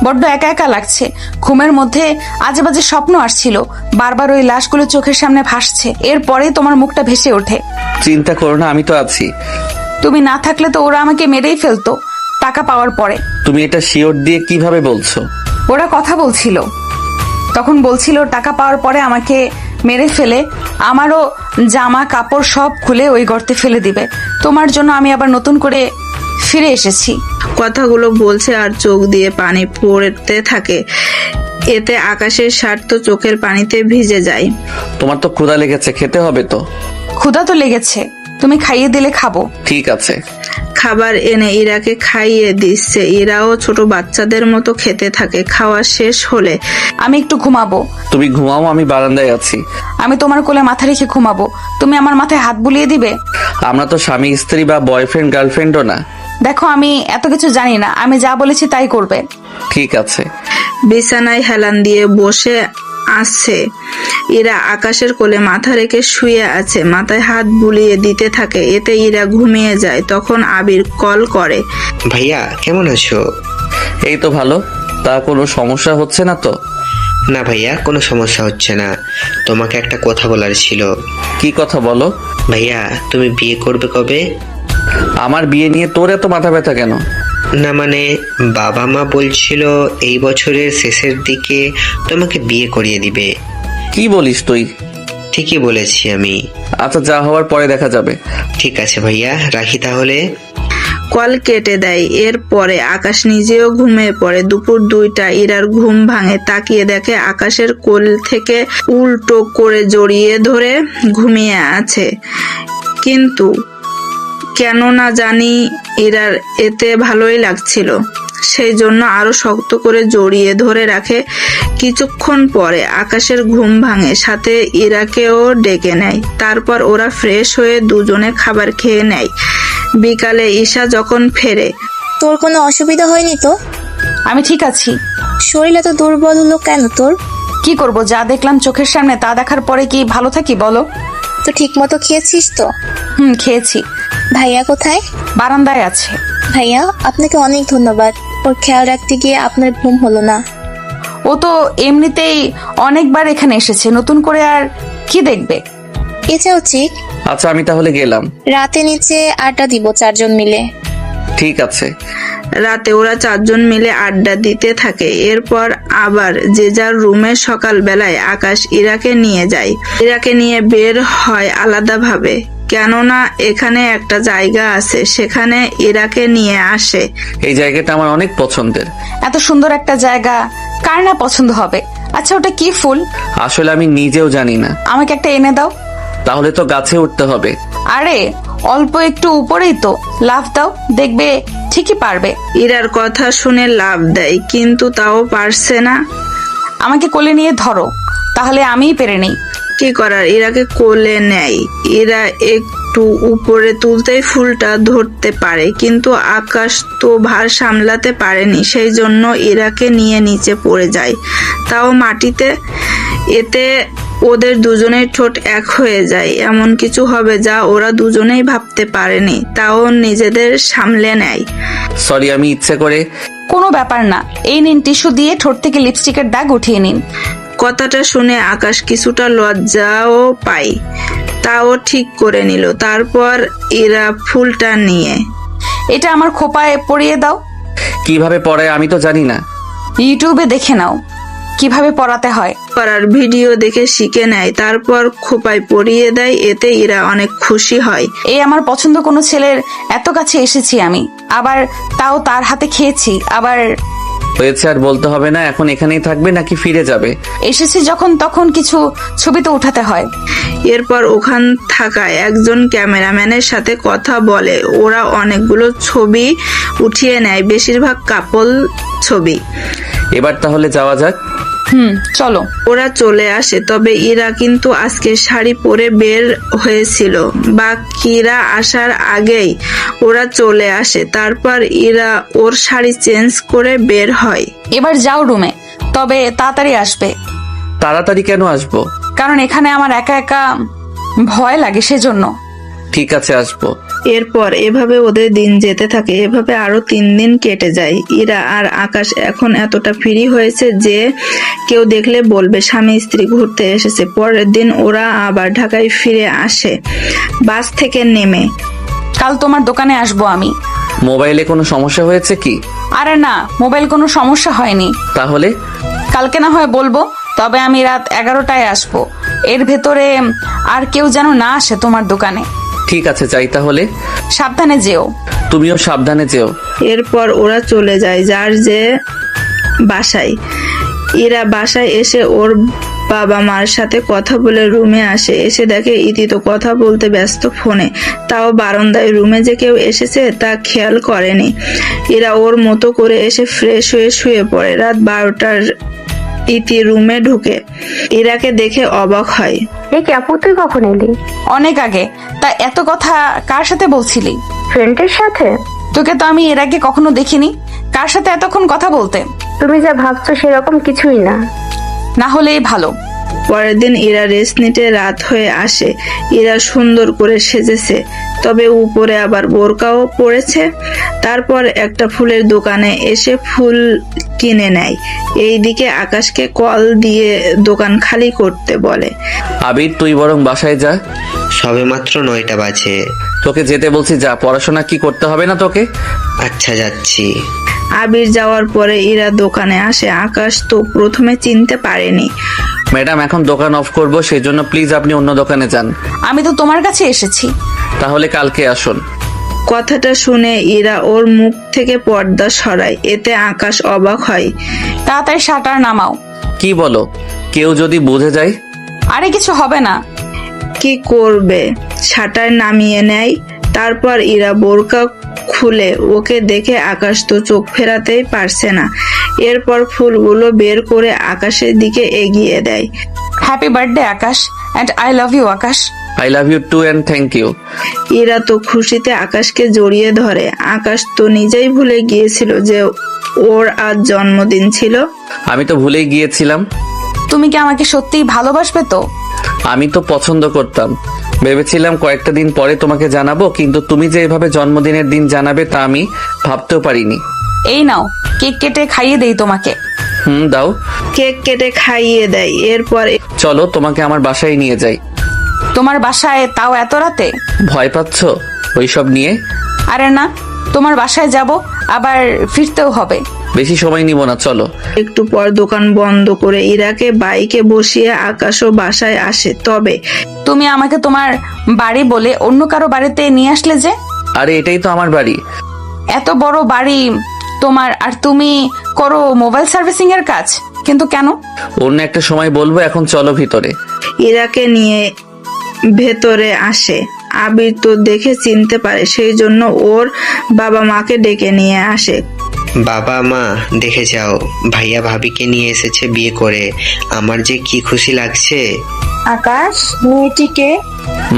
বড্ড একা একা লাগছে। ঘুমের মধ্যে আজে বাজে স্বপ্ন আসছিল, বারবার ওই লাশগুলো চোখের সামনে ভাসছে। এরপরে তোমার মুখটা ভেসে ওঠে। চিন্তা করো না, আমি তো আছি। তুমি না থাকলে তো ওরা আমাকে মেরেই ফেলতো টাকা পাওয়ার পরে। তুমি এটা শিওর দিয়ে কিভাবে বলছো? ওরা কথা বলছিল, তখন বলছিল টাকা পাওয়ার পরে আমাকে মেরে ফেলে আমারও জামা কাপড় সব খুলে ওই গর্তে ফেলে দিবে। তোমার জন্য আমি আবার নতুন করে ফিরে এসেছি। কথাগুলো বলছে আর চোখ দিয়ে পানি পড়তে থাকে। এতে আকাশের শার্ট তো চোখের পানিতে ভিজে যায়। তোমার তো ক্ষুধা লেগেছে, খেতে হবে তো। ক্ষুধা তো লেগেছে, তুমি খাইয়ে দিলে খাবো। ঠিক আছে। খাবার এনে ইরাকে খাইয়ে দিচ্ছে। ইরাও ছোট বাচ্চাদের মতো খেতে থাকে। খাওয়া শেষ হলে আমি একটু ঘুমাবো। তুমি ঘুমাও, আমি বারান্দায় আছি। আমি তোমার কোলে মাথা রেখে ঘুমাবো, তুমি আমার মাথায় হাত বুলিয়ে দিবে। আমরা তো স্বামী স্ত্রী বা বয়ফ্রেন্ড গার্লফ্রেন্ডও না। দেখো, আমি এত কিছু জানি না, আমি যা বলেছি তাই করবে। ঠিক আছে। বিছানায় হেলান দিয়ে বসে আছে ইরা। আকাশের কোলে মাথা রেখে শুয়ে আছে, মাথায় হাত বুলিয়ে দিতে থাকে। এতে ইরা ঘুমিয়ে যায়। তখন আবির কল করে। ভাইয়া কেমন আছো? এই তো ভালো। তা কোনো সমস্যা হচ্ছে না তো? না ভাইয়া, কোনো সমস্যা হচ্ছে না। তোমাকে একটা কথা বলার ছিল। কি কথা বলো? ভাইয়া তুমি বিয়ে করবে কবে? আমার বিয়ে নিয়ে তোর এত মাথা ব্যথা কেন? না মানে বাবা মা বলছিল এই বছরের শেষের দিকে তোমাকে বিয়ে করিয়ে দিবে। কি বলিস তুই? ঠিকই বলেছি আমি। আচ্ছা, যা হওয়ার পরে দেখা যাবে। ঠিক আছে ভাইয়া, রাখি তাহলে। কল কেটে দেয়। এরপরে আকাশ নিজেও ঘুমিয়ে পড়ে। দুপুর 2টা ইরার ঘুম ভাঙে। তাকিয়ে দেখে আকাশের কোল থেকে উল্টো করে জড়িয়ে ধরে ঘুমিয়ে আছে। কিন্তু কেন না জানি ইরার এতে ভালোই লাগছিল, সেই জন্য আরো শক্ত করে জড়িয়ে ধরে রাখে। কিছুক্ষণ পরে আকাশের ঘুম ভাঙে, সাথে ইরাকেও ডেকে নেয়। তারপর ওরা ফ্রেশ হয়ে দুজনে খাবার খেয়ে নেয়। বিকালে ঈশা যখন ফেরে। তোর কোনো অসুবিধা হয়নি তো? আমি ঠিক আছি। শরীর এত দুর্বল হলো কেন তোর? কি করব, যা দেখলাম চোখের সামনে তা দেখার পরে কি ভালো থাকি বলো? তো ঠিক মতো খেয়েছিস তো? খেয়েছি। ভাইয়া কোথায়? বারান্দায় আছে। ভাইয়া, আপনাকে অনেক ধন্যবাদ। ওর খেয়াল রাখতে গিয়ে আপনার ঘুম হলো না। ও তো এমনিতেই অনেকবার এখানে এসেছে, নতুন করে আর কি দেখবে? এটাও ঠিক। আচ্ছা, আমি তাহলে গেলাম। রাতে নিচে আড্ডা দিব 4 জন মিলে। ঠিক আছে। রাতে ওরা 4 জন মিলে আড্ডা দিতে থাকে। এরপর আবার যে যার রুমে সকাল বেলায় আকাশ ইরাকে নিয়ে যায়। ইরাকে নিয়ে বের হয় আলাদাভাবে, কেননা এখানে একটা জায়গা আছে, সেখানে ইরাকে নিয়ে আসে। এই জায়গাটা আমার অনেক পছন্দের। এত সুন্দর একটা জায়গা কার না পছন্দ হবে? আচ্ছা, ওটা কি ফুল? আসলে আমি নিজেও জানি না। আমাকে একটা এনে দাও। তাহলে তো গাছে উঠতে হবে। আরে অল্প একটু উপরেই তো, লাফ দাও, দেখবে ঠিকই পারবে। ইরার কথা শুনে লাফ দেয়, কিন্তু তাও পারছে না। আমাকে কোলে নিয়ে ধরো, তাহলে আমিই পেরে নেই। কি করার, ইরাকে কোলে নেয়। ইরা একটু উপরে তুলতেই ফুলটা ধরতে পারে, কিন্তু আকাশ তো ভার সামলাতে পারেনি, সেই জন্য ইরাকে নিয়ে নিচে পড়ে যায়, তাও মাটিতে। এতে ওদের দুজনের ঠোঁট এক হয়ে যায়। এমন কিছু হবে যা ওরা দুজনেই ভাবতে পারেনি, তাও নিজেদের সামলে নেয়। সরি, আমি ইচ্ছে করে। কোনো ব্যাপার না, এই নিন টিস্যু দিয়ে ঠোঁট থেকে লিপস্টিকের দাগ উঠিয়ে নিন। কথাটা শুনে আকাশ কিছুটা লজ্জাও পায়, তাও ঠিক করে নিল। তারপর এরা ফুলটা নিয়ে, এটা আমার খোপায় পরিয়ে দাও। কিভাবে পড়ায় আমি তো জানি না। ইউটিউবে দেখে নাও কিভাবে পড়াতে হয়। করার ভিডিও দেখে শিখে নেয়, তারপর খোপায় পরিয়ে দেয়। এতে ইরা অনেক খুশি হয়। এই আমার পছন্দ কোনো ছেলের এত কাছে এসেছি আমি, আবার তাও তার হাতে খেয়েছি। আবার হয়েছে, আর বলতে হবে না। এখন এখানেই থাকবে নাকি ফিরে যাবে? এসেছি যখন তখন কিছু ছবি তো উঠাতে হয়। এরপর ওখান থাকা একজন ক্যামেরাম্যানের সাথে কথা বলে। ওরা অনেকগুলো ছবি উঠিয়ে নেয়, বেশিরভাগ কাপল ছবি। এবার তাহলে যাওয়া যাক। চলো। ওরা চলে আসে, তবে ইরা কিন্তু আজকে শাড়ি পরে বের হয়েছিল। বাকিরা আসার আগেই ওরা চলে আসে। তারপর ইরা ওর শাড়ি চেঞ্জ করে বের হয়। এবার যাও রুমে, তবে তাড়াতাড়ি আসবে। তাড়াতাড়ি কেন আসবো? কারণ এখানে আমার একা একা ভয় লাগে, সেজন্য। ঠিক আছে, আসবো। এরপর এভাবে ওদের দিন যেতে থাকে। এভাবে আরো 3 দিন কেটে যায়। ইরা আর আকাশ এখন এতটা ফ্রি হয়েছে যে কেউ দেখলে বলবে স্বামী স্ত্রী ঘুরতে এসেছে। পরের দিন ওরা আবার ঢাকায় ফিরে আসে বাস থেকে নেমে। কাল তোমার দোকানে আসবো আমি। মোবাইলে কোনো সমস্যা হয়েছে কি? আরে না, মোবাইল কোনো সমস্যা হয়নি। তাহলে কালকে না হয় বলবো, তবে আমি রাত 11টায় আসবো। এর ভেতরে আর কেউ যেন না আসে তোমার দোকানে। ঠিক আছে, যাই তাহলে। সাবধানে যেও। তুমিও সাবধানে যেও। এরপর ওরা চলে যায় যার যে বাসায়। ইরা বাসায় এসে ওর বাবা মার সাথে কথা বলে রুমে আসে। এসে দেখে ইতি তো কথা বলতে ব্যস্ত ফোনে, তাও বারান্দায়। রুমে যে কেউ এসেছে তা খেয়াল করেনি। ইরা ওর মতো করে এসে ফ্রেশ হয়ে শুয়ে পড়ে। রাত 12টার ইতি রুমে ঢুকে ইরাকে দেখে অবাক হয়। এ কি আপু, তুই কখন এলি? অনেক আগে। তা এত কথা কার সাথে বলছিলি? ফ্রেন্ডের সাথে। তোকে তো আমি এর আগে কখনো দেখিনি। কার সাথে এতক্ষণ কথা বলতে? তুমি যা ভাবছো সেরকম কিছুই না। না হলেই ভালো। পরের দিন ইরা রেস্ট নিতে রাত হয়ে আসে। ইরা সুন্দর করে সেজেছে, তবে উপরে আবার বোরকাও পরেছে। তারপর একটা ফুলের দোকানে এসে ফুল কিনে নেয়। এইদিকে আকাশকে কল দিয়ে দোকান খালি করতে বলে। আবির, তুই বরং বাসায় যা। সবে মাত্র 9টা বাজে। তোকে যেতে বলছি, যা। পড়াশোনা কি করতে হবে না তোকে? আচ্ছা, যাচ্ছি। আবির যাওয়ার পরে ইরা দোকানে আসে। আকাশ তো প্রথমে চিনতে পারেনি। ম্যাডাম, এখন দোকান অফ করব, সেই জন্য প্লিজ আপনি অন্য দোকানে যান। আমি তো তোমার কাছে এসেছি। তাহলে কালকে আসুন। কথাটা শুনে ইরা ওর মুখ থেকে পর্দা সরায়। এতে আকাশ অবাক হয়। তাড়াতাড়ি শাটার নামাও। কি বলো? কেউ যদি বুঝে যায়? আরে কিছু হবে না। কি করবে? শাটার নামিয়ে নেয়। তারপর ইরা বোরকা খুলে ওকে দেখে আকাশ তো চোখ ফেরাতেই পারছে না। এরপর ফুলগুলো বের করে আকাশের দিকে এগিয়ে দেয়। Happy birthday Akash, and I love you Akash. I love you too and thank you. Ira তো খুশিতে আকাশকে জড়িয়ে ধরে। আকাশ তো নিজেই ভুলে গিয়েছিল যে ওর আজ জন্মদিন ছিল। আমি তো ভুলেই গিয়েছিলাম। তুমি কি আমাকে সত্যিই ভালোবাসবে তো? আমি তো পছন্দ করতাম। ভেবেছিলাম কয়েকটা দিন পরে তোমাকে জানাবো, কিন্তু তুমি যে এভাবে জন্মদিনের দিন জানাবে তা আমি ভাবতেও পারিনি। এই নাও, কেক কেটে খাইয়ে দেই তোমাকে। দাও। কেক কেটে খাইয়ে দেয়। এরপর চলো, তোমাকে আমার বাসায় নিয়ে যাই। তোমার বাসায়, তাও এত রাতে? ভয় পাচ্ছ ওইসব নিয়ে? আরে না, তোমার বাসায় যাব, আবার ফিরতেও হবে। বেশি সময় নিব না, চলো। একটু পর দোকান বন্ধ করে ইরাকে বাইকে বসিয়ে আকাশও বাসায় আসে। তবে তুমি আমাকে তোমার বাড়ি বলে অন্য কারো বাড়িতে নিয়ে আসলে যে? আরে এটাই তো আমার বাড়ি। এত বড় বাড়ি তোমার, আর তুমি করো মোবাইল সার্ভিসিং এর কাজ, কিন্তু কেন? অন্য একটা সময় বলবো, এখন চলো ভিতরে। ইরাকে নিয়ে ভেতরে আসে। আবির তো দেখে চিনতে পারে, সেই জন্য ওর বাবা মাকে ডেকে নিয়ে আসে। বাবা মা, দেখে যাও, ভাইয়া ভাবিকে নিয়ে এসেছে বিয়ে করে। আমার যে কি খুশি লাগছে। আকাশ, মেয়েটিকে?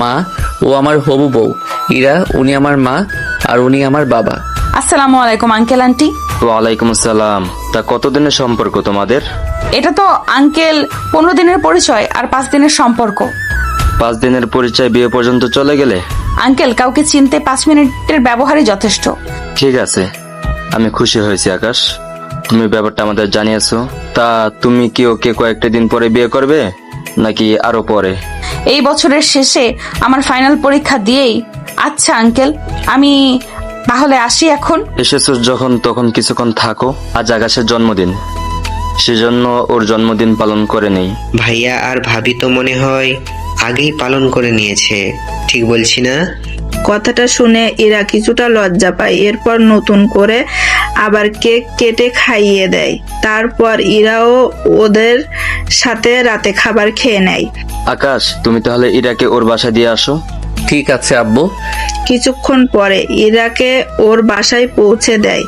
মা, ও আমার হবু বউ ইরা। উনি আমার মা আর উনি আমার বাবা। আসসালামু আলাইকুম আঙ্কেল আন্টি। ওয়ালাইকুম আসসালাম। তা কতদিনের সম্পর্ক তোমাদের? এটা তো আঙ্কেল 15 দিনের পরিচয় আর 5 দিনের সম্পর্ক। 5 দিনের পরিচয়, বিয়ে পর্যন্ত চলে গেলে? আঙ্কেল, কাউকে চিনতে 5 মিনিটের ব্যবহারই যথেষ্ট। ঠিক আছে, আমি খুশি হয়েছি আকাশ, তুমি ব্যাপারটা আমাদের জানিয়েছো। তা তুমি কি ওকে কয়েকটা দিন পরে বিয়ে করবে নাকি আরো পরে? এই বছরের শেষে আমার ফাইনাল পরীক্ষা দিয়েই। আচ্ছা আঙ্কেল, আমি তাহলে আসি এখন। এসেছো যখন তখন কিছুক্ষণ থাকো। আজ আকাশের জন্মদিন, সেজন্য ওর জন্মদিন পালন করে নেই। ভাইয়া আর ভাবি তো মনে হয় আগেই পালন করে নিয়েছে, ঠিক বলছি না? কথাটা শুনে ইরা কিছুটা লজ্জা পায়। এরপর নতুন করে আবার কেক কেটে খাইয়ে দেয়। তারপর ইরাও ওদের সাথে রাতে খাবার খেয়ে নেয়। আকাশ, তুমি তাহলে ইরাকে ওর বাসায় দিয়ে আসো। ঠিক আছে আব্বু। কিছুক্ষণ পরে ইরাকে ওর বাসায় পৌঁছে দেয়।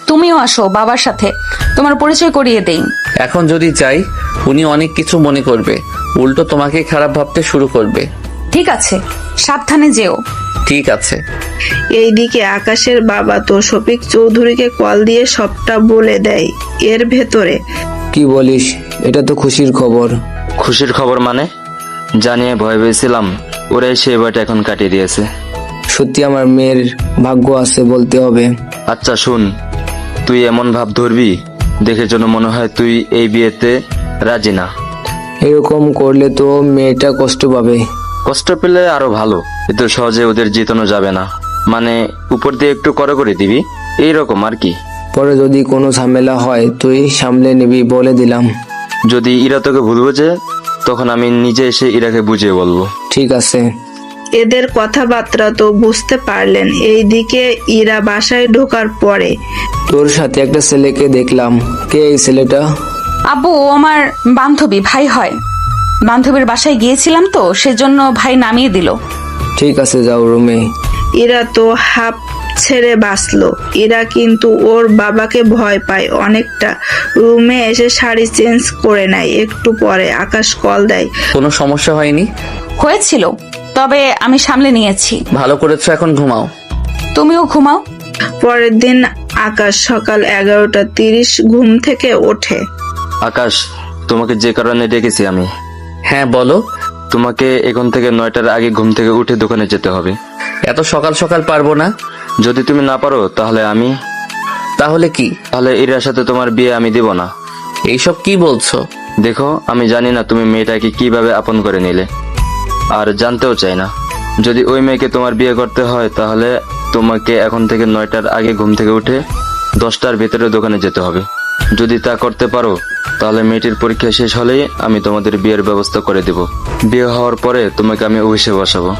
তুমিও আসো বাবার সাথে, তোমার পরিচয় করিয়ে দেই। এখন যদি যাই উনি অনেক কিছু মনে করবে, উল্টো তোমাকে খারাপ ভাবতে শুরু করবে। ঠিক আছে, সাবধানে যেও। ঠিক আছে। এইদিকে আকাশের বাবা তো শফিক চৌধুরীকে কল দিয়ে সবটা বলে দেয়। এর ভেতরে কি বলিস? এটা তো খুশির খবর। খুশির খবর মানে? জানিয়ে ভয় পেয়েছিলাম, ওরাই সে ভয়টা এখন কাটিয়ে দিয়েছে। সত্যি আমার মেয়ের ভাগ্য আছে বলতে হবে। আচ্ছা শুন, তুই এমন ভাব ধরবি দেখে যেন মনে হয় তুই এই বিয়েতে রাজি না। এরকম করলে তো মেয়েটা কষ্ট পাবে। কষ্ট পেলে আরো ভালো, এত সহজে ওদের জিতানো যাবে না। মানে উপর দিয়ে একটু করে দিবি, এইরকম আর কি। পরে যদি কোনো ঝামেলা হয় তুই সামলে নিবি বলে দিলাম। যদি ইরা তোকে ভুল বোঝে তখন আমি নিজে এসে ইরাকে বুঝিয়ে বলবো। ঠিক আছে। এদের কথাবার্তা তো বুঝতে পারলেন। এইদিকে ইরা বাসায় ঢোকার পরে তোর সাথে একটা ছেলেকে দেখলাম, কে এই ছেলেটা? আব্বু, ও আমার বান্ধবী, ভাই হয়। বান্ধবীর বাসায় গিয়েছিলাম তো, সেজন্য ভাই নামিয়ে দিল। ঠিক আছে, যাও রুমে। ইরা তো হাঁপ ছেড়ে বাঁচলো। ইরা কিন্তু ওর বাবাকে ভয় পায় অনেকটা। রুমে এসে শাড়ি চেঞ্জ করে নেয়। একটু পরে আকাশ কল দেয়। কোনো সমস্যা হয়নি? হয়েছিল, তবে আমি সামলে নিয়েছি। ভালো করেছো, এখন ঘুমাও। তুমিও ঘুমাও। পরের দিন আকাশ সকাল 11:30 ঘুম থেকে ওঠে। আকাশ, তোমাকে যে কারণে ডেকেছি আমি। হ্যাঁ বলো। তোমাকে এখন থেকে 9টার আগে ঘুম থেকে উঠে দোকানে যেতে হবে। এত সকাল সকাল পারবো না। যদি তুমি না পারো তাহলে আমি। তাহলে কি? তাহলে ইরার সাথে তোমার বিয়ে আমি দিব না। এইসব কি বলছো? দেখো, আমি জানি না তুমি মেয়েটাকে কিভাবে আপন করে নিলে, আর জানতেও চাই না। যদি ওই মেয়েকে তোমার বিয়ে করতে হয় তাহলে তোমাকে এখন থেকে 9টার আগে ঘুম থেকে উঠে 10টার ভিতরে দোকানে যেতে হবে। যদি তা করতে পারো তাহলে মেয়েটির পরীক্ষা শেষ হলেই আমি তোমাদের বিয়ের ব্যবস্থা করে দেব। বিয়ে হওয়ার পরে তোমাকে আমি অফিসে বসাবো।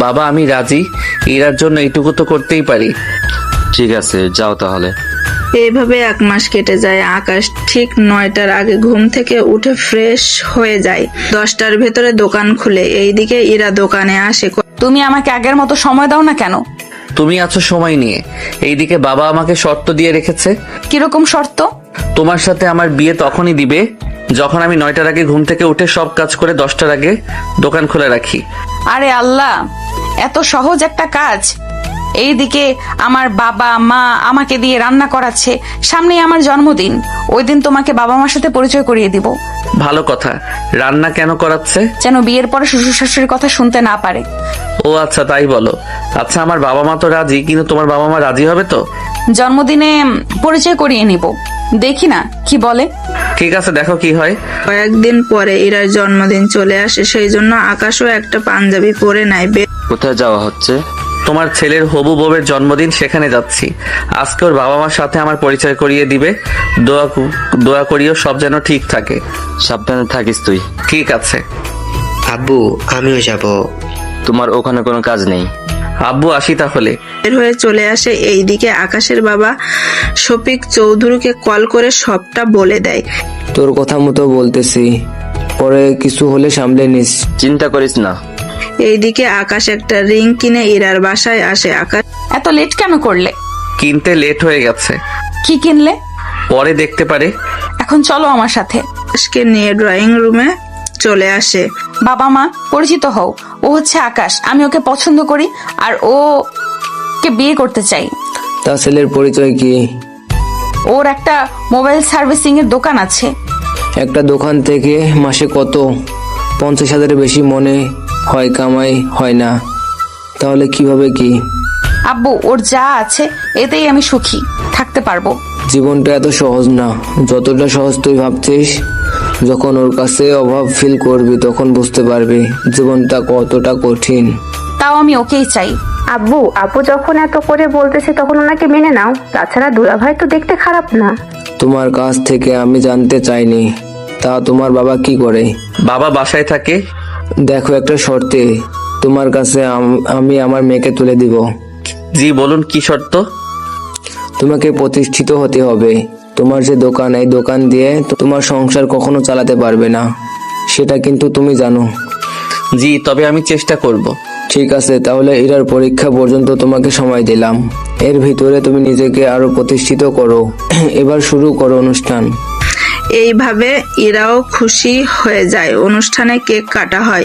বাবা, আমি রাজি। ইরার জন্য এইটুকু তো করতেই পারি। ঠিক আছে, যাও তাহলে। এইভাবে 1 মাস কেটে যায়। আকাশ ঠিক 9টার আগে ঘুম থেকে উঠে ফ্রেশ হয়ে যায়। 10টার ভেতরে দোকান খুলে। এইদিকে ইরা দোকানে আসে। তুমি আমাকে আগের মতো সময় দাও না কেন? তুমি আছো সময় নিয়ে। এইদিকে বাবা আমাকে শর্ত দিয়ে রেখেছে। কিরকম শর্ত? তোমার সাথে আমার বিয়ে তখনই দিবে যখন আমি 9টার আগে ঘুম থেকে উঠে সব কাজ করে 10টার আগে দোকান খুলে রাখি। আরে আল্লাহ, এত সহজ একটা কাজ। এইদিকে আমার বাবা মা আমাকে দিয়ে রান্না করাচ্ছে, সামনেই আমার জন্মদিন। ওই দিন তোমাকে বাবা মার সাথে পরিচয় করিয়ে দিব। ভালো কথা। রান্না কেন করাচ্ছে? যেন বিয়ের পরে শ্বশুর শাশুড়ির কথা শুনতে না পারে। ও আচ্ছা, তাই বলো। আচ্ছা, আমার বাবা মা তো রাজি, কিন্তু তোমার বাবা মা রাজি হবে তো? জন্মদিনে পরিচয় করিয়ে নিব, দেখি না কি বলে। ঠিক আছে, দেখো কি হয়। কয়েকদিন পরে ইরার জন্মদিন চলে আসে। সেই জন্য আকাশও একটা পাঞ্জাবি পরে নেয়। কোথায় যাওয়া হচ্ছে? তোমার ছেলের হবু বউয়ের জন্মদিন, সেখানে যাচ্ছি। আজকে ওর বাবা মার সাথে আমার পরিচয় করিয়ে দিবে। দোয়া করিও সব যেন ঠিক থাকে। সাবধানে থাকিস তুই। ঠিক আছে। আব্বু, আমিও যাব। তোমার ওখানে কোনো কাজ নেই। আব্বু, আসি তাহলে। বের হয়ে চলে আসে। এইদিকে আকাশের বাবা শফিক চৌধুরীকে কল করে সবটা বলে দেয়। তোর কথা মতো বলতেছি, পরে কিছু হলে সামলে নিস। চিন্তা করিস না। এইদিকে আকাশ একটা রিং কিনে ইরার বাসায় আসে। আকাশ এত লেট কেন করলে? কিনতে লেট হয়ে গেছে। কি কিনলে? পরে দেখতে পারে। এখন চলো আমার সাথে। আকাশকে নিয়ে ড্রয়িং রুমে চলে আসে। বাবা মা, পরিচিত হও। ও হচ্ছে আকাশ, আমি ওকে পছন্দ করি আর ও কে বিয়ে করতে চাই। তা ছেলের পরিচয় কি? ওর একটা মোবাইল সার্ভিসিং এর দোকান আছে। একটা দোকান থেকে মাসে কত? 50,000-এর বেশি মনে হয় কামাই হয় না। তাহলে কিভাবে কি? আব্বু, ওর যা আছে এতেই আমি সুখী থাকতে পারবো। জীবনটা এত সহজ না যতটা সহজ তুই ভাবছিস। যখন ওর কাছে অভাব ফিল করবি তখন বুঝতে পারবি জীবনটা কতটা কঠিন। তাও আমি ওকেই চাই। আব্বু আপু যখন এত করে বলতেছে তখন ওনাকে মেনে নাও। তাছাড়া দুলাভাই তো দেখতে খারাপ না। তোমার কাছ থেকে আমি জানতে চাইনি, তা তোমার বাবা কি করে? বাবা বাসায় থাকে। দেখো, একটা শর্তে তোমার কাছে আমি আমার মেয়েকে তুলে দিব। জি বলুন, কি শর্ত? তোমাকে প্রতিষ্ঠিত হতে হবে। তোমার যে দোকান, এই দোকান দিয়ে তোমার সংসার কখনো চালাতে পারবে না, সেটা কিন্তু তুমি জানো। জি, তবে আমি চেষ্টা করব। ঠিক আছে, তাহলে ইরার পরীক্ষা পর্যন্ত তোমাকে সময় দিলাম। এর ভিতরে তুমি নিজেকে আরো প্রতিষ্ঠিত করো। এবার শুরু করো অনুষ্ঠান। এইভাবে ইরাও খুশি হয়ে যায়। অনুষ্ঠানে কেক কাটা হয়।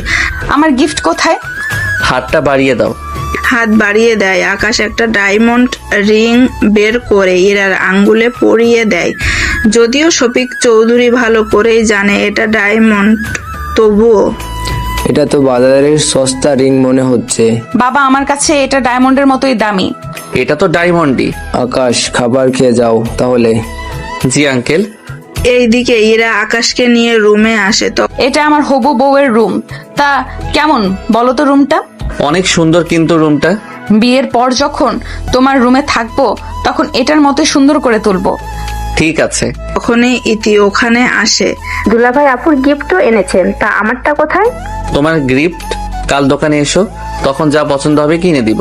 আমার গিফট কোথায়? হাতটা বাড়িয়ে দাও। হাত বাড়িয়ে দেয়। আকাশ একটা ডায়মন্ড রিং বের করে ইরার আঙ্গুলে পরিয়ে দেয়। যদিও শফিক চৌধুরী ভালো করেই জানে এটা ডায়মন্ড, তবুও এটা তো বাজারের সস্তা রিং মনে হচ্ছে। বাবা, আমার কাছে এটা ডায়মন্ডের মতোই দামি। এটা তো ডায়মন্ডই। আকাশ, খাবার খেয়ে যাও তাহলে। জি আঙ্কেল। এইদিকে ইরা আকাশকে নিয়ে রুমে আসে। তো এটা আমার হবু বউয়ের রুম। তা কেমন বলো তো রুমটা? অনেক সুন্দর কিন্তু রুমটা। বিয়ের পর যখন তোমার রুমে থাকবো তখন এটার মতোই সুন্দর করে তুলবো। ঠিক আছে। তখনই ইতি ওখানে আসে। দুলাভাই আপুর গিফটও এনেছেন, তা আমারটা কোথায়? তোমার গিফট কাল দোকানে এসো, তখন যা পছন্দ হবে কিনে দিব।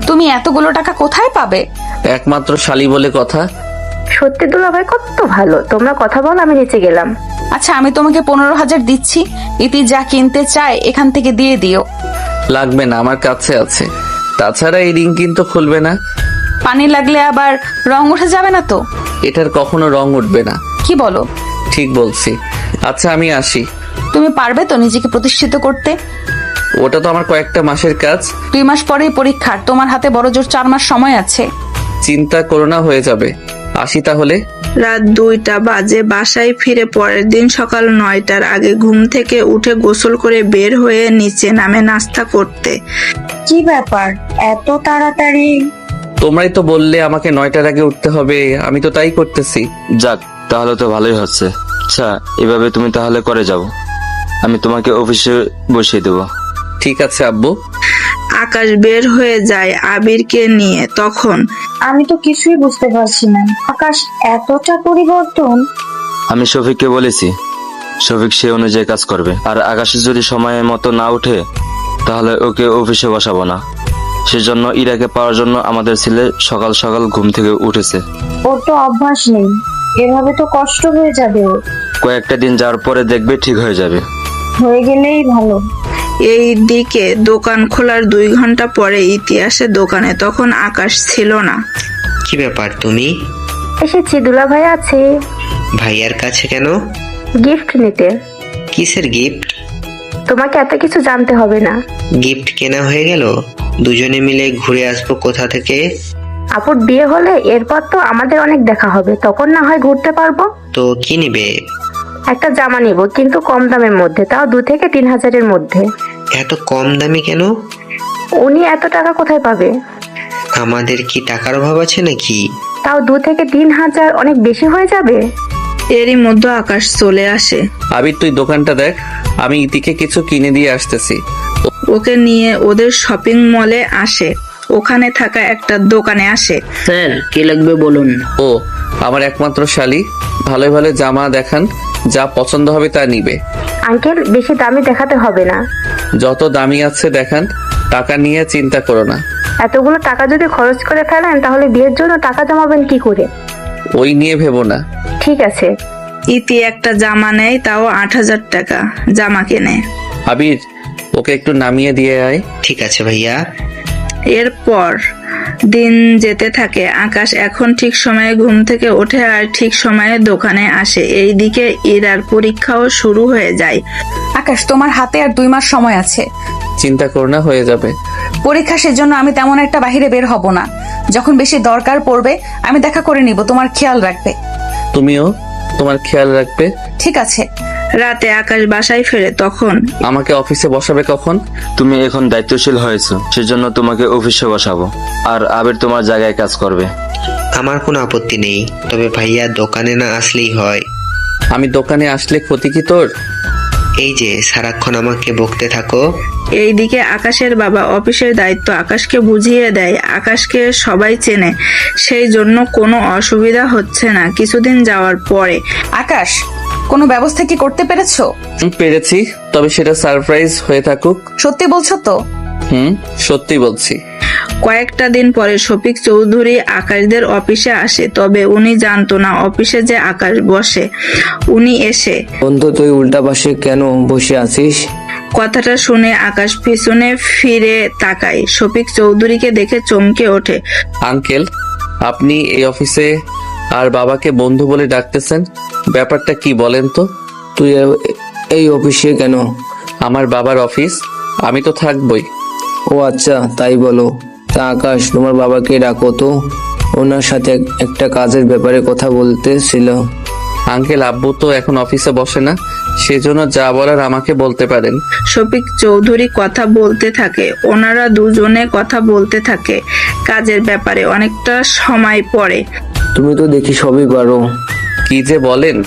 তুমি এতগুলো টাকা কোথায় পাবে? একমাত্র শালি বলে কথা। সত্যি দুলাভাই কত ভালো। তোমরা কথা বল, আমি নিচে গেলাম। আচ্ছা, আমি তোমাকে 15,000 দিচ্ছি। ইতি যা কিনতে চায় এখান থেকে দিয়ে দিও। লাগবে না, আমার কাছে আছে। তাছাড়া এই রিং কিন্তু খুলবে না। পানি লাগলে আবার রং উঠে যাবে না তো? এটার কখনো রং উঠবে না। কি বলো? ঠিক বলছি। আচ্ছা আমি আসি। তুমি পারবে তো নিজেকে প্রতিষ্ঠিত করতে? ওটা তো আমার কয়েকটা মাসের কাজ। 2 মাস পরেই পরীক্ষা। তোমার হাতে বড় জোর 4 মাস সময় আছে। চিন্তা করো না, হয়ে যাবে। আসি তাহলে। রাত 2টা বাজে। বাসায় ফিরে পরের দিন সকাল 9টার আগে ঘুম থেকে উঠে গোসল করে বের হয়ে নিচে নামে নাস্তা করতে। কি ব্যাপার এত তাড়াতাড়ি? তোমরাই তো বললে আমাকে 9টার আগে উঠতে হবে, আমি তো তাই করতেছি। যাক, তাহলে তো ভালোই হচ্ছে। আচ্ছা, এভাবে তুমি তাহলে করে যাও, আমি তোমাকে অফিসে বসিয়ে দেবো। ঠিক আছে আব্বু। আকাশ বের হয়ে যায় আবিরকে নিয়ে। তখন আমি তো কিছুই বুঝতে পারছি না, আকাশ এতটা পরিবর্তন। আমি শফিককে বলেছি, শফিক সে অনুযায়ী কাজ করবে। আর আকাশ যদি সময় মতো না উঠে তাহলে ওকে অফিসে বসাবো না। সেজন্য ইরাকে পাওয়ার জন্য আমাদের ছেলে সকাল সকাল ঘুম থেকে উঠেছে। ওর তো অভ্যাস নেই, এভাবে তো কষ্ট হয়ে যাবে ওর। কয়েকটা দিন যাওয়ার পরে দেখবে ঠিক হয়ে যাবে। হয়ে গেলেই ভালো। এই দিকে দোকান খোলার 2 ঘন্টা পরে ইতিহাসে দোকানে। তখন আকাশ ছিল না। কি ব্যাপার তুমি? এসেছি, দুলাভাই আছে। ভাইয়ার কাছে কেন? গিফট নিতে। কিসের গিফট? তোমাকে এত কিছু জানতে হবে না। গিফট কেনা হয়ে গেল? দুজনে মিলে ঘুরে আসবো কোথা থেকে। আপুর বিয়ে হলে এরপর তো আমাদের অনেক দেখা হবে, তখন না হয় ঘুরতে পারবো। তো কি নিবে? একটা জামা নিব, কিন্তু কম দামের মধ্যে, তাও 2 থেকে 3 হাজারের মধ্যে। এত কম দামি কেন? উনি এত টাকা কোথায় পাবে? আমাদের কি টাকার অভাব আছে নাকি? তাও 2 থেকে 3 হাজার অনেক বেশি হয়ে যাবে। এরই মধ্যে আকাশ চলে আসে। আবির তুই দোকানটা দেখ, আমি ইতিকে কিছু কিনে দিয়ে আসতেছি। ওকে নিয়ে ওদের শপিং মলে আসে। ওখানে থাকা একটা দোকানে আসে। স্যার, কি লাগবে বলুন। ও আমার একমাত্র শালি, ভালো ভালো জামা দেখান, যা পছন্দ হবে তা নিবে। আঙ্কেল, বেশি দামি দেখাতে হবে না। যত দামি আছে দেখান, টাকা নিয়ে চিন্তা করো না। এতগুলো টাকা যদি খরচ করে ফেলেন তাহলে বিয়ের জন্য টাকা জমাবেন কি করে? ওই নিয়ে ভেবো না। ঠিক আছে। ইতি একটা জামা নেয়, তাও 8,000 টাকা জামা কেনে। আবির, ওকে একটু নামিয়ে দিয়ে আয়। ঠিক আছে ভাইয়া। এরপর দিন যেতে থাকে। আকাশ এখন ঠিক সময়ে ঘুম থেকে ওঠে আর ঠিক সময়ে দোকানে আসে। এইদিকে ইরার পরীক্ষাও শুরু হয়ে যায়। আকাশ, তোমার হাতে আর 2 মাস সময় আছে। চিন্তা করো না, হয়ে যাবে। পরীক্ষা, সেজন্য আমি তেমন একটা বাহিরে বের হব না। যখন বেশি দরকার পড়বে আমি দেখা করে নিব, তোমার খেয়াল রাখবে। তুমিও তোমার খেয়াল রাখবে। ঠিক আছে। রাতে আকাশ বাসায় ফেরে। তখন আমাকে অফিসে বসাবে কখন? তুমি এখন দায়িত্বশীল হয়েছো, সেজন্য তোমাকে অফিসে বসাবো। আর আবির তোমার জায়গায় কাজ করবে। আমার কোনো আপত্তি নেই, তবে ভাইয়া দোকানে না আসলেই হয়। আমি দোকানে আসলে ক্ষতি কি তোর? এই যে সারাক্ষণ আমাকে বকতে থাকো। এইদিকে আকাশের বাবা অফিসের দায়িত্ব আকাশকে বুঝিয়ে দেয়। আকাশকে সবাই চেনে, সেই জন্য কোনো অসুবিধা হচ্ছে না। কিছুদিন যাওয়ার পরে আকাশ, কোনো ব্যবস্থা কি করতে পেরেছো? পেরেছি, তবে সেটা সারপ্রাইজ হয়ে থাকুক। সত্যি বলছো তো? সত্যি বলছি। কয়েকটা দিন পরে শফিক চৌধুরী আকাশদের অফিসে আসে, তবে উনি জানতো না অফিসে যে আকাশ বসে। উনি এসে বন্ধু, তুই উল্টা পাশে কেন বসে আছিস? কথাটা শুনে আকাশ পিছনে ফিরে তাকায়। শফিক চৌধুরীকে দেখে চমকে ওঠে। আঙ্কেল, আপনি এই অফিসে আর বাবাকে বন্ধু বলে ডাকতেছেন, ব্যাপারটা কি বলেন তো? তুই এই অফিসে কেন? আমার বাবার অফিস, আমি তো থাকবই। ও আচ্ছা, তাই বলো। তা আকাশ, তোমার বাবাকে ডাকো তো, ওনার সাথে একটা কাজের ব্যাপারে কথা বলতেছিল। আঙ্কেল, আব্বু তো এখন অফিসে বসে না, সেজন্য যা বলার আমাকে বলতে পারেন। শফিক চৌধুরী কথা বলতে থাকে। ওনারা দুজনে কথা বলতে থাকে কাজের ব্যাপারে। অনেকটা সময় পরে তুমি তো দেখি সবই পারো। কি যে বলেন।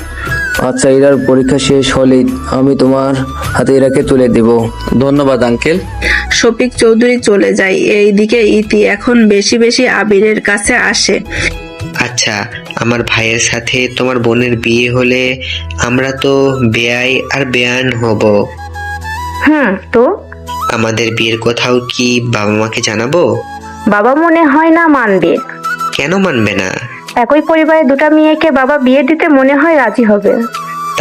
আচ্ছা, এরার পরীক্ষা শেষ হলে আমি তোমার হাতে এরাকে তুলে দেব। ধন্যবাদ আঙ্কেল। শফিক চৌধুরী চলে যায়। এইদিকে ইতি এখন বেশি বেশি আবিরের কাছে আসে। আচ্ছা, আমার ভাইয়ের সাথে তোমার বোনের বিয়ে হলে আমরা তো বেয়াই আর বেয়ান হব। তো আমাদের বিয়ের কথাও কি বাবা মাকে জানাবো? বাবা মনে হয় না মানবে। কেন মানবে না? একই পরিবারে দুটো মেয়েকে বাবা বিয়ে দিতে মনে হয় রাজি হবে।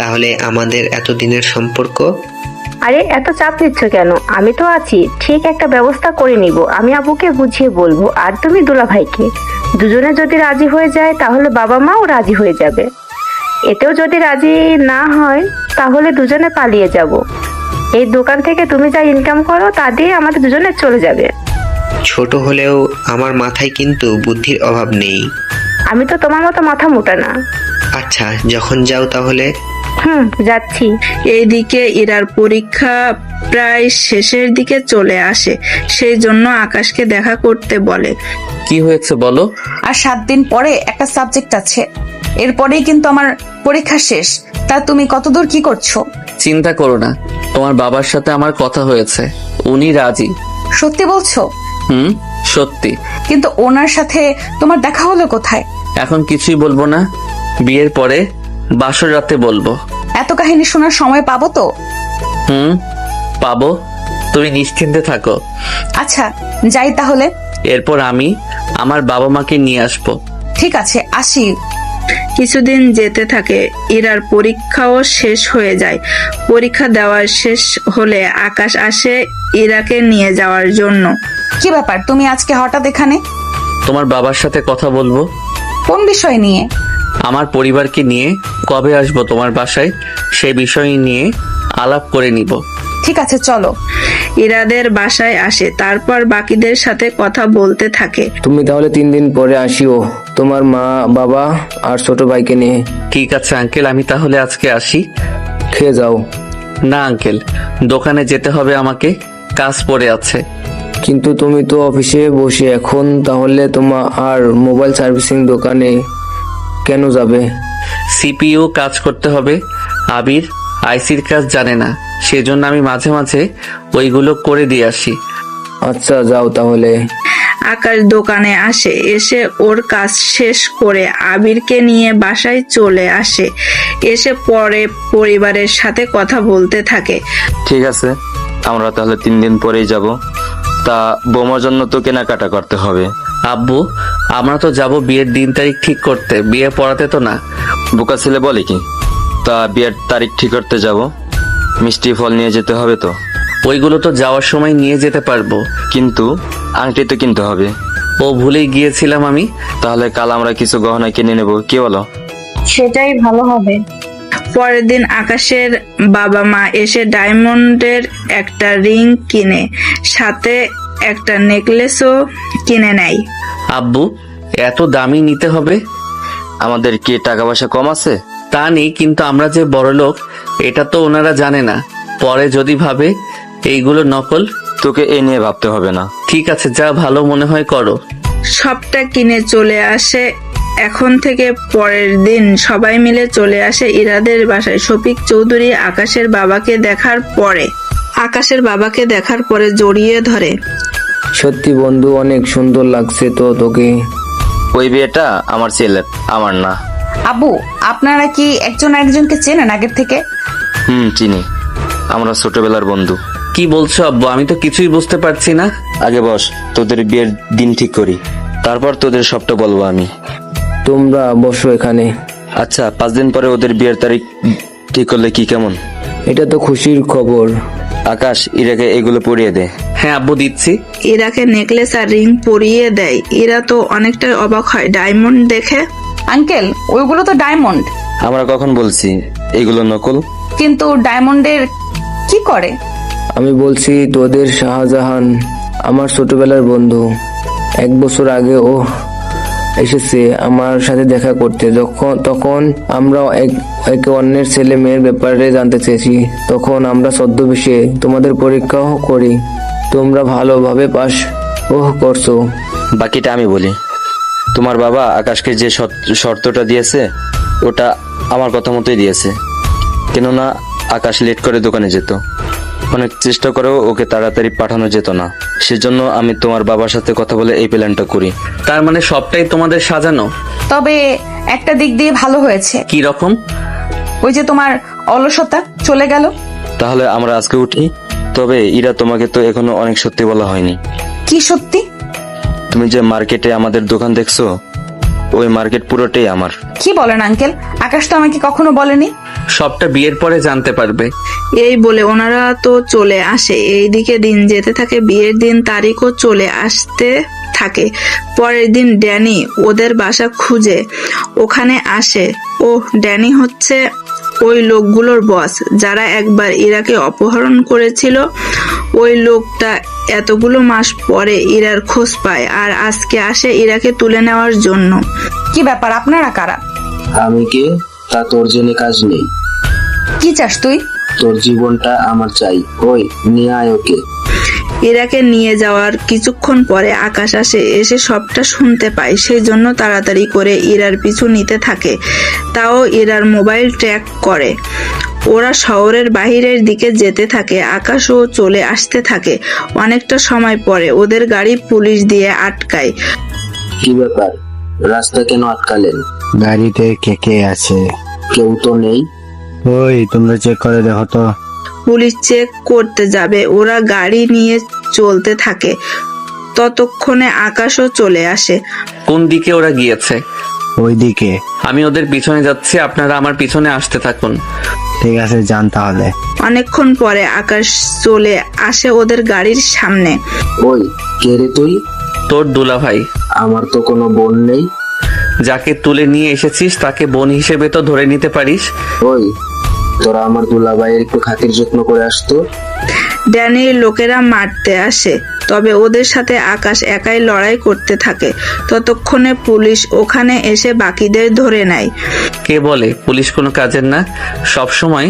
তাহলে আমাদের এতদিনের সম্পর্ক? আরে এত চাপ নিচ্ছ কেন? আমি তো আছি, ঠিক একটা ব্যবস্থা করে নিব। আমি আবুকে বুঝিয়ে বলবো, আর তুমি দুলা ভাইকে। দুজনে যদি রাজি হয়ে যায় তাহলে বাবা মাও রাজি হয়ে যাবে। এতেও যদি রাজি না হয় তাহলে দুজনে পালিয়ে যাব। এই দোকান থেকে তুমি যা ইনকাম করো তা দিয়ে আমাদের দুজনে চলে যাবে। ছোট হলেও আমার মাথায় কিন্তু বুদ্ধির অভাব নেই। আমি তো তোমার মতো মাথা মোটা না। আচ্ছা, যখন যাও তাহলে। যাচ্ছি। এইদিকে ইরার পরীক্ষা প্রায় শেষের দিকে চলে আসে, সেই জন্য আকাশকে দেখা করতে বলে। কি হয়েছে বলো? আর 7 দিন পরে একটা সাবজেক্ট আছে, এরপরেই কিন্তু আমার পরীক্ষা শেষ। তা তুমি কতদূর কি করছো? চিন্তা করো না, তোমার বাবার সাথে আমার কথা হয়েছে, উনি রাজি। সত্যি বলছো? সত্যি। কিন্তু ওনার সাথে তোমার দেখা হলো কোথায়? এখন কিছুই বলবো না, বিয়ের পরে বাসর রাতে বলবো। এত কাহিনী শোনার সময় পাবো তো? পাবো, তুমি নিশ্চিন্তে থাকো। আচ্ছা, যাই তাহলে। এরপর আমি আমার বাবা মাকে নিয়ে আসবো। ঠিক আছে, আসি। কিছুদিন যেতে থাকে। ইরার পরীক্ষাও শেষ হয়ে যায়। পরীক্ষা দেওয়া শেষ হলে আকাশ আসে ইরাকে নিয়ে যাওয়ার জন্য। কি ব্যাপার, তুমি আজকে হঠাৎ এখানে? তোমার বাবার সাথে কথা বলবো। কোন বিষয় নিয়ে? আমার পরিবারকে নিয়ে কবে আসবো তোমার বাসায়, সেই বিষয় নিয়ে আলাপ করে নিব। ঠিক আছে, চলো। ইরাদের বাসায় আসে, তারপর বাকিদের সাথে কথা বলতে থাকে। তুমি তাহলে 3 দিন পরে আসিও, তোমার মা, বাবা আর ছোট ভাইকে নিয়ে। ঠিক আছে আঙ্কেল, আমি তাহলে আজকে আসি। খেয়ে যাও। না আঙ্কেল, দোকানে যেতে হবে আমাকে, কাজ পড়ে আছে। কিন্তু তুমি তো অফিসে বসে এখন, তাহলে তোমার আর মোবাইল সার্ভিসিং দোকানে কেন যাবে? সিপিইউ কাজ করতে হবে। আবির আইসির কাজ জানে না, সেজন্য আমি মাঝে মাঝে ওইগুলো করে দিয়ে আসি। আচ্ছা, যাও তাহলে। আকাশ দোকানে আসে, এসে ওর কাজ শেষ করে আবিরকে নিয়ে বাসায় চলে আসে। এসে পরে পরিবারের সাথে কথা বলতে থাকে। ঠিক আছে, আমরা তাহলে 3 দিন পরেই যাব। তা বোমার জন্য তো কেনাকাটা করতে হবে। আব্বু, আমরা তো যাব বিয়ের দিন তারিখ ঠিক করতে, বিয়ে পড়াতে তো না। বোকা ছেলে বলে কি? তা বিয়ের তারিখ ঠিক করতে যাব, মিষ্টি ফল নিয়ে যেতে হবে তো। ওইগুলো তো যাওয়ার সময় নিয়ে যেতে পারবো, কিন্তু আংটি তো কিনতে হবে। ও ভুলেই গিয়েছিলাম আমি। তাহলে কাল আমরা কিছু গহনা কিনে নেব, কি বলো? সেটাই ভালো হবে। পরের দিন আকাশের বাবা মা এসে ডায়মন্ডের একটা রিং কিনে, সাথে একটা নেকলেসও কিনে নেয়। আব্বু, এত দামি নিতে হবে? আমাদের কি টাকা পয়সা কম আছে? তা নেই, কিন্তু আমরা যে বড়লোক এটা তো ওনারা জানে না। পরে যদি ভাবে এইগুলো নকল। তোকে এ নিয়ে ভাবতে হবে না। ঠিক আছে, যা ভালো মনে হয় করো। সবটা কিনে চলে আসে এখন থেকে পরের দিন সবাই মিলে চলে আসে ইরাদের বাসায়। শফিক চৌধুরী আকাশের বাবাকে দেখার পরে জড়িয়ে ধরে। সত্যি বন্ধু, অনেক সুন্দর লাগছে তো তোকে। ওই বিয়েটা আমার ছেলের, আমার না। আব্বু, আপনারা কি একজন আরেকজনকে চেনেন আগের থেকে? চিনি, আমরা ছোটবেলার বন্ধু। কি বলছো আব্বু? আমি তো কিছুই বুঝতে পারছি না। আগে বস, তোদের বিয়ের দিন ঠিক করি, তারপর তোদের সবটা বলবো আমি। তোমরা বসো এখানে। আচ্ছা, 5 দিন পরে ওদের বিয়ের তারিখ ঠিক করলে কি কেমন? এটা তো খুশির খবর। আকাশ, ইরাকে এগুলো পরিয়ে দে। হ্যাঁ আব্বু, দিচ্ছি। ইরাকে নেকলেস আর রিং পরিয়ে দেয়। ইরা তো অনেকটাই অবাক হয় ডায়মন্ড দেখে। আঙ্কেল, ওইগুলো তো ডায়মন্ড। আমরা কখন বলছি এগুলো নকল? কিন্তু ডায়মন্ডের কি করে? আমি বলছি তোদের শাহজাহান আমার ছোটবেলার বন্ধু। 1 বছর আগে ও এসেছে আমার সাথে দেখা করতে। তখন আমরা একে অন্যের ছেলে মেয়ের ব্যাপারে জানতে চেয়েছি। তখন আমরা ছদ্মবেশে তোমাদের পরীক্ষাও করি। তোমরা ভালোভাবে পাস করছো। বাকিটা আমি বলি। তোমার বাবা আকাশকে যে শর্তটা দিয়েছে ওটা আমার কথা মতোই দিয়েছে, কেননা আকাশ লেট করে দোকানে যেত। অনেক চেষ্টা করেও ওকে তাড়াতাড়ি পাঠানো যেত না। সেজন্য আমি তোমার বাবার সাথে কথা বলে এই প্ল্যানটা করি। তার মানে সবটাই তোমাদের সাজানো? তবে একটা দিক দিয়ে ভালো হয়েছে। কি রকম? ওই যে তোমার অলসতা চলে গেল। তাহলে আমরা আজকে উঠি। তবে ইরা, তোমাকে তো এখনো অনেক সত্যি বলা হয়নি। কি সত্যি? তুমি যে মার্কেটে আমাদের দোকান দেখছো, ওই মার্কেট পুরোটাই আমার। কি বলেন আঙ্কেল? আকাশ তো আমাকে কখনো বলেনি। সবটা বিয়ের পরে জানতে পারবে। এই বলে ওনারা তো চলে আসে। এইদিকে দিন যেতে থাকে, বিয়ের দিন তারিখও চলে আসতে থাকে। পরের দিন ড্যানি ওদের বাসা খুঁজে ওখানে আসে। ড্যানি হচ্ছে ওই লোকগুলোর বস যারা একবার ইরাকে অপহরণ করেছিল। ওই লোকটা এতগুলো মাস পরে ইরার খোঁজ পায় আর আজকে আসে ইরাকে তুলে নেওয়ার জন্য। কি ব্যাপার, আপনারা কারা? আমি কে তা তোর জেনে কাজ নেই। কি চাস তুই? তোর জীবনটা আমার চাই। ওই নিয়ে আয় ওকে। ইরাকে নিয়ে যাওয়ার কিছুক্ষণ পরে আকাশ আসে। এসে সবটা শুনতে পায়, সেই জন্য তাড়াতাড়ি করে ইরার পিছু নিতে থাকে। তাও ইরার মোবাইল ট্র্যাক করে। ওরা শহরের বাহিরের দিকে যেতে থাকে। আকাশও চলে আসতে থাকে। অনেকটা সময় পরে ওদের গাড়ি পুলিশ দিয়ে আটকায়। কি ব্যাপার, রাস্তা কেন আটকালেন? গাড়িতে কে কে আছে? কেউ তো নেই। ওই তোমরা চেক করে দেখো তো। পুলিশ চেক করতে যাবে। ওরা গাড়ি নিয়ে চলতে থাকে। ততক্ষণে আকাশও চলে আসে। কোন দিকে ওরা গিয়েছে? ওই দিকে। আমি ওদের পিছনে যাচ্ছি, আপনারা আমার পিছনে আসতে থাকুন। ঠিক আছে, যান তাহলে। অনেকক্ষণ পরে আকাশ চলে আসে ওদের গাড়ির সামনে। ওই কে রে তুই? তোর দুলাভাই। আমার তো কোনো বোন নেই। যাকে তুলে নিয়ে এসেছিস তাকে বোন হিসেবে তো ধরে নিতে পারিস। ওই তোরা আমার দুলাভাইয়ের একটু খাতির যত্ন করে আসতো। ড্যানির লোকেরা মারতে আসে, তবে ওদের সাথে আকাশ একাই লড়াই করতে থাকে। ততক্ষণে পুলিশ ওখানে এসে বাকিদের ধরে নেয়। কে বলে পুলিশ কোনো কাজের না? সব সময়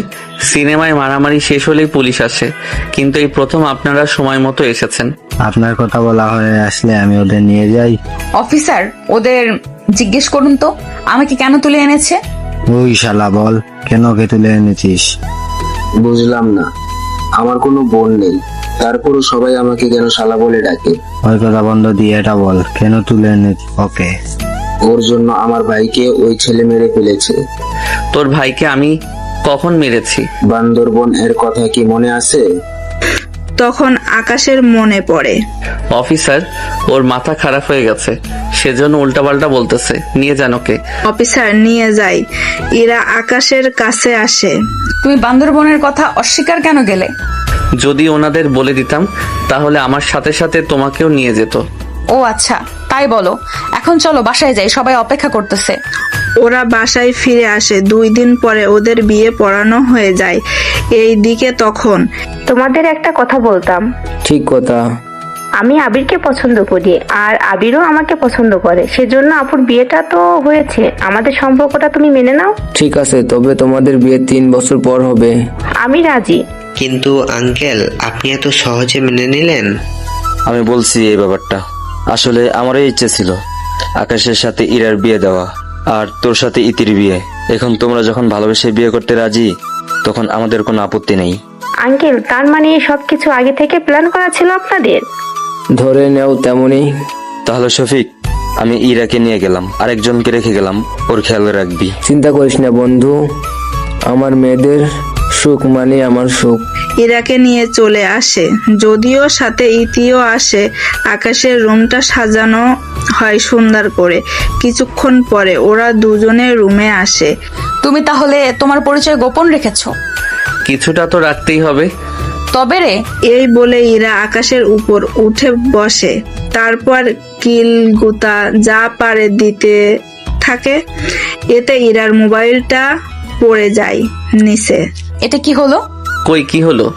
সিনেমায় মারামারি শেষ হলেই পুলিশ আসে, কিন্তু এই প্রথম আপনারা সময় মতো এসেছেন। আপনার কথা বলা হয়ে আসলে আমি ওদের নিয়ে যাই। অফিসার, ওদের জিজ্ঞেস করুন তো আমাকে কেন তুলে এনেছে। ওই শালা বল, কেন ওকে তুলে এনেছিস? বুঝলাম না, আমার কোনো বোন নেই, তারপরও সবাই আমাকে কেন শালা বলে ডাকে? ওই কথা বন্ধ দিয়ে এটা বল, কেন তুলে এনেছিস ওকে? ওর জন্য আমার ভাইকে ওই ছেলে মেরে ফেলেছে। তোর ভাইকে আমি কখন মেরেছি? বান্দরবন এর কথা কি মনে আছে? তখন আকাশের মনে পড়ে। অফিসার, ওর মাথা খারাপ হয়ে গেছে, সেজন্য উল্টাপাল্টা বলতেছে, নিয়ে যান ওকে। অফিসার নিয়ে যায়। ইরা আকাশের কাছে আসে। তুমি বান্দরবনের কথা অস্বীকার কেন গেলে? যদি ওনাদের বলে দিতাম তাহলে আমার সাথে সাথে তোমাকেও নিয়ে যেত। ও আচ্ছা, তাই বলো। এখন চলো বাসায় যাই, সবাই অপেক্ষা করতেছে। ওরা বাসায় ফিরে আসে। 2 দিন পরে ওদের বিয়ে পড়ানো হয়ে যায়। এই দিকে তখন তোমাদের একটা কথা বলতাম। ঠিক কথা। আমি আবিরকে পছন্দ করি আর আবিরও আমাকে পছন্দ করে, সেজন্য আপুর বিয়েটা তো হয়েছে। আমাদের সম্পর্কটা তুমি মেনে নাও। ঠিক আছে, তবে তোমাদের বিয়ে 3 বছর পর হবে। আমি রাজি। কিন্তু আঙ্কেল, আপনি এত সহজে মেনে নিলেন? আমি বলছি এই ব্যাপারটা আসলে আমারই ইচ্ছে ছিল, আকাশের সাথে ইরার বিয়ে দেওয়া আর তোর সাথে ইতির বিয়ে। এখন তোমরা যখন ভালোবেসে বিয়ে করতে রাজি, তখন আমাদের কোনো আপত্তি নেই। আঙ্কেল, তার মানে সবকিছু আগে থেকে প্ল্যান করা ছিল আপনাদের? ধরে নেও তেমনই। তাহলে শফিক, আমি ইরাকে নিয়ে গেলাম, আরেকজনকে রেখে গেলাম, ওর খেয়াল রাখবি। চিন্তা করিস না বন্ধু, আমার মেয়েদের সুখ মানে আমার সুখ। ইরাকে নিয়ে চলে আসে, যদিও সাথে ইতিও আসে। আকাশের রুমটা সাজানো হয় সুন্দর করে। কিছুক্ষণ পরে ওরা দুজনে রুমে আসে। তুমি তাহলে তোমার পরিচয় গোপন রেখেছো? কিছুটা তো রাখতেই হবে। তবে রে, এই বলে ইরা আকাশের উপর উঠে বসে, তারপর কিল গুতা যা পারে দিতে থাকে। এতে ইরার মোবাইলটা পড়ে যায় নিচে। এটা কি হলো? কই কি হলো?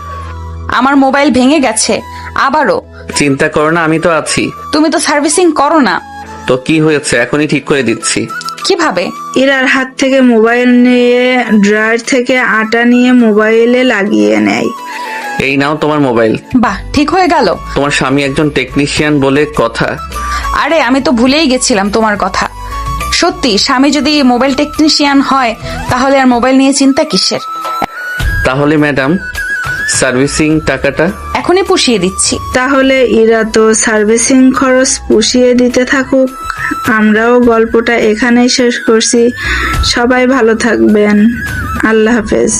আমার মোবাইল ভেঙে গেছে আবারও। চিন্তা করো না, আমি তো আছি। তুমি তো সার্ভিসিং করো না। তো কি হয়েছে, এখনই ঠিক করে দিচ্ছি। কিভাবে? ইরার হাত থেকে মোবাইল নিয়ে ড্রয়ার থেকে আটা নিয়ে মোবাইলে লাগিয়ে নেয়। এই নাও তোমার মোবাইল। বাহ, ঠিক হয়ে গেল। তোমার স্বামী একজন টেকনিশিয়ান বলে কথা। আরে আমি তো ভুলেই গেছিলাম তোমার কথা। সত্যি, স্বামী যদি মোবাইল টেকনিশিয়ান হয় তাহলে আর মোবাইল নিয়ে চিন্তা কিসের? তাহলে ম্যাডাম, সার্ভিসিং টাকাটা? এখনই পুষিয়ে দিচ্ছি। তাহলে ইরা তো সার্ভিসিং খরচ পুষিয়ে দিতে থাকুক। আমরাও গল্পটা এখানেই শেষ করছি। সবাই ভালো থাকবেন। আল্লাহ হাফেজ।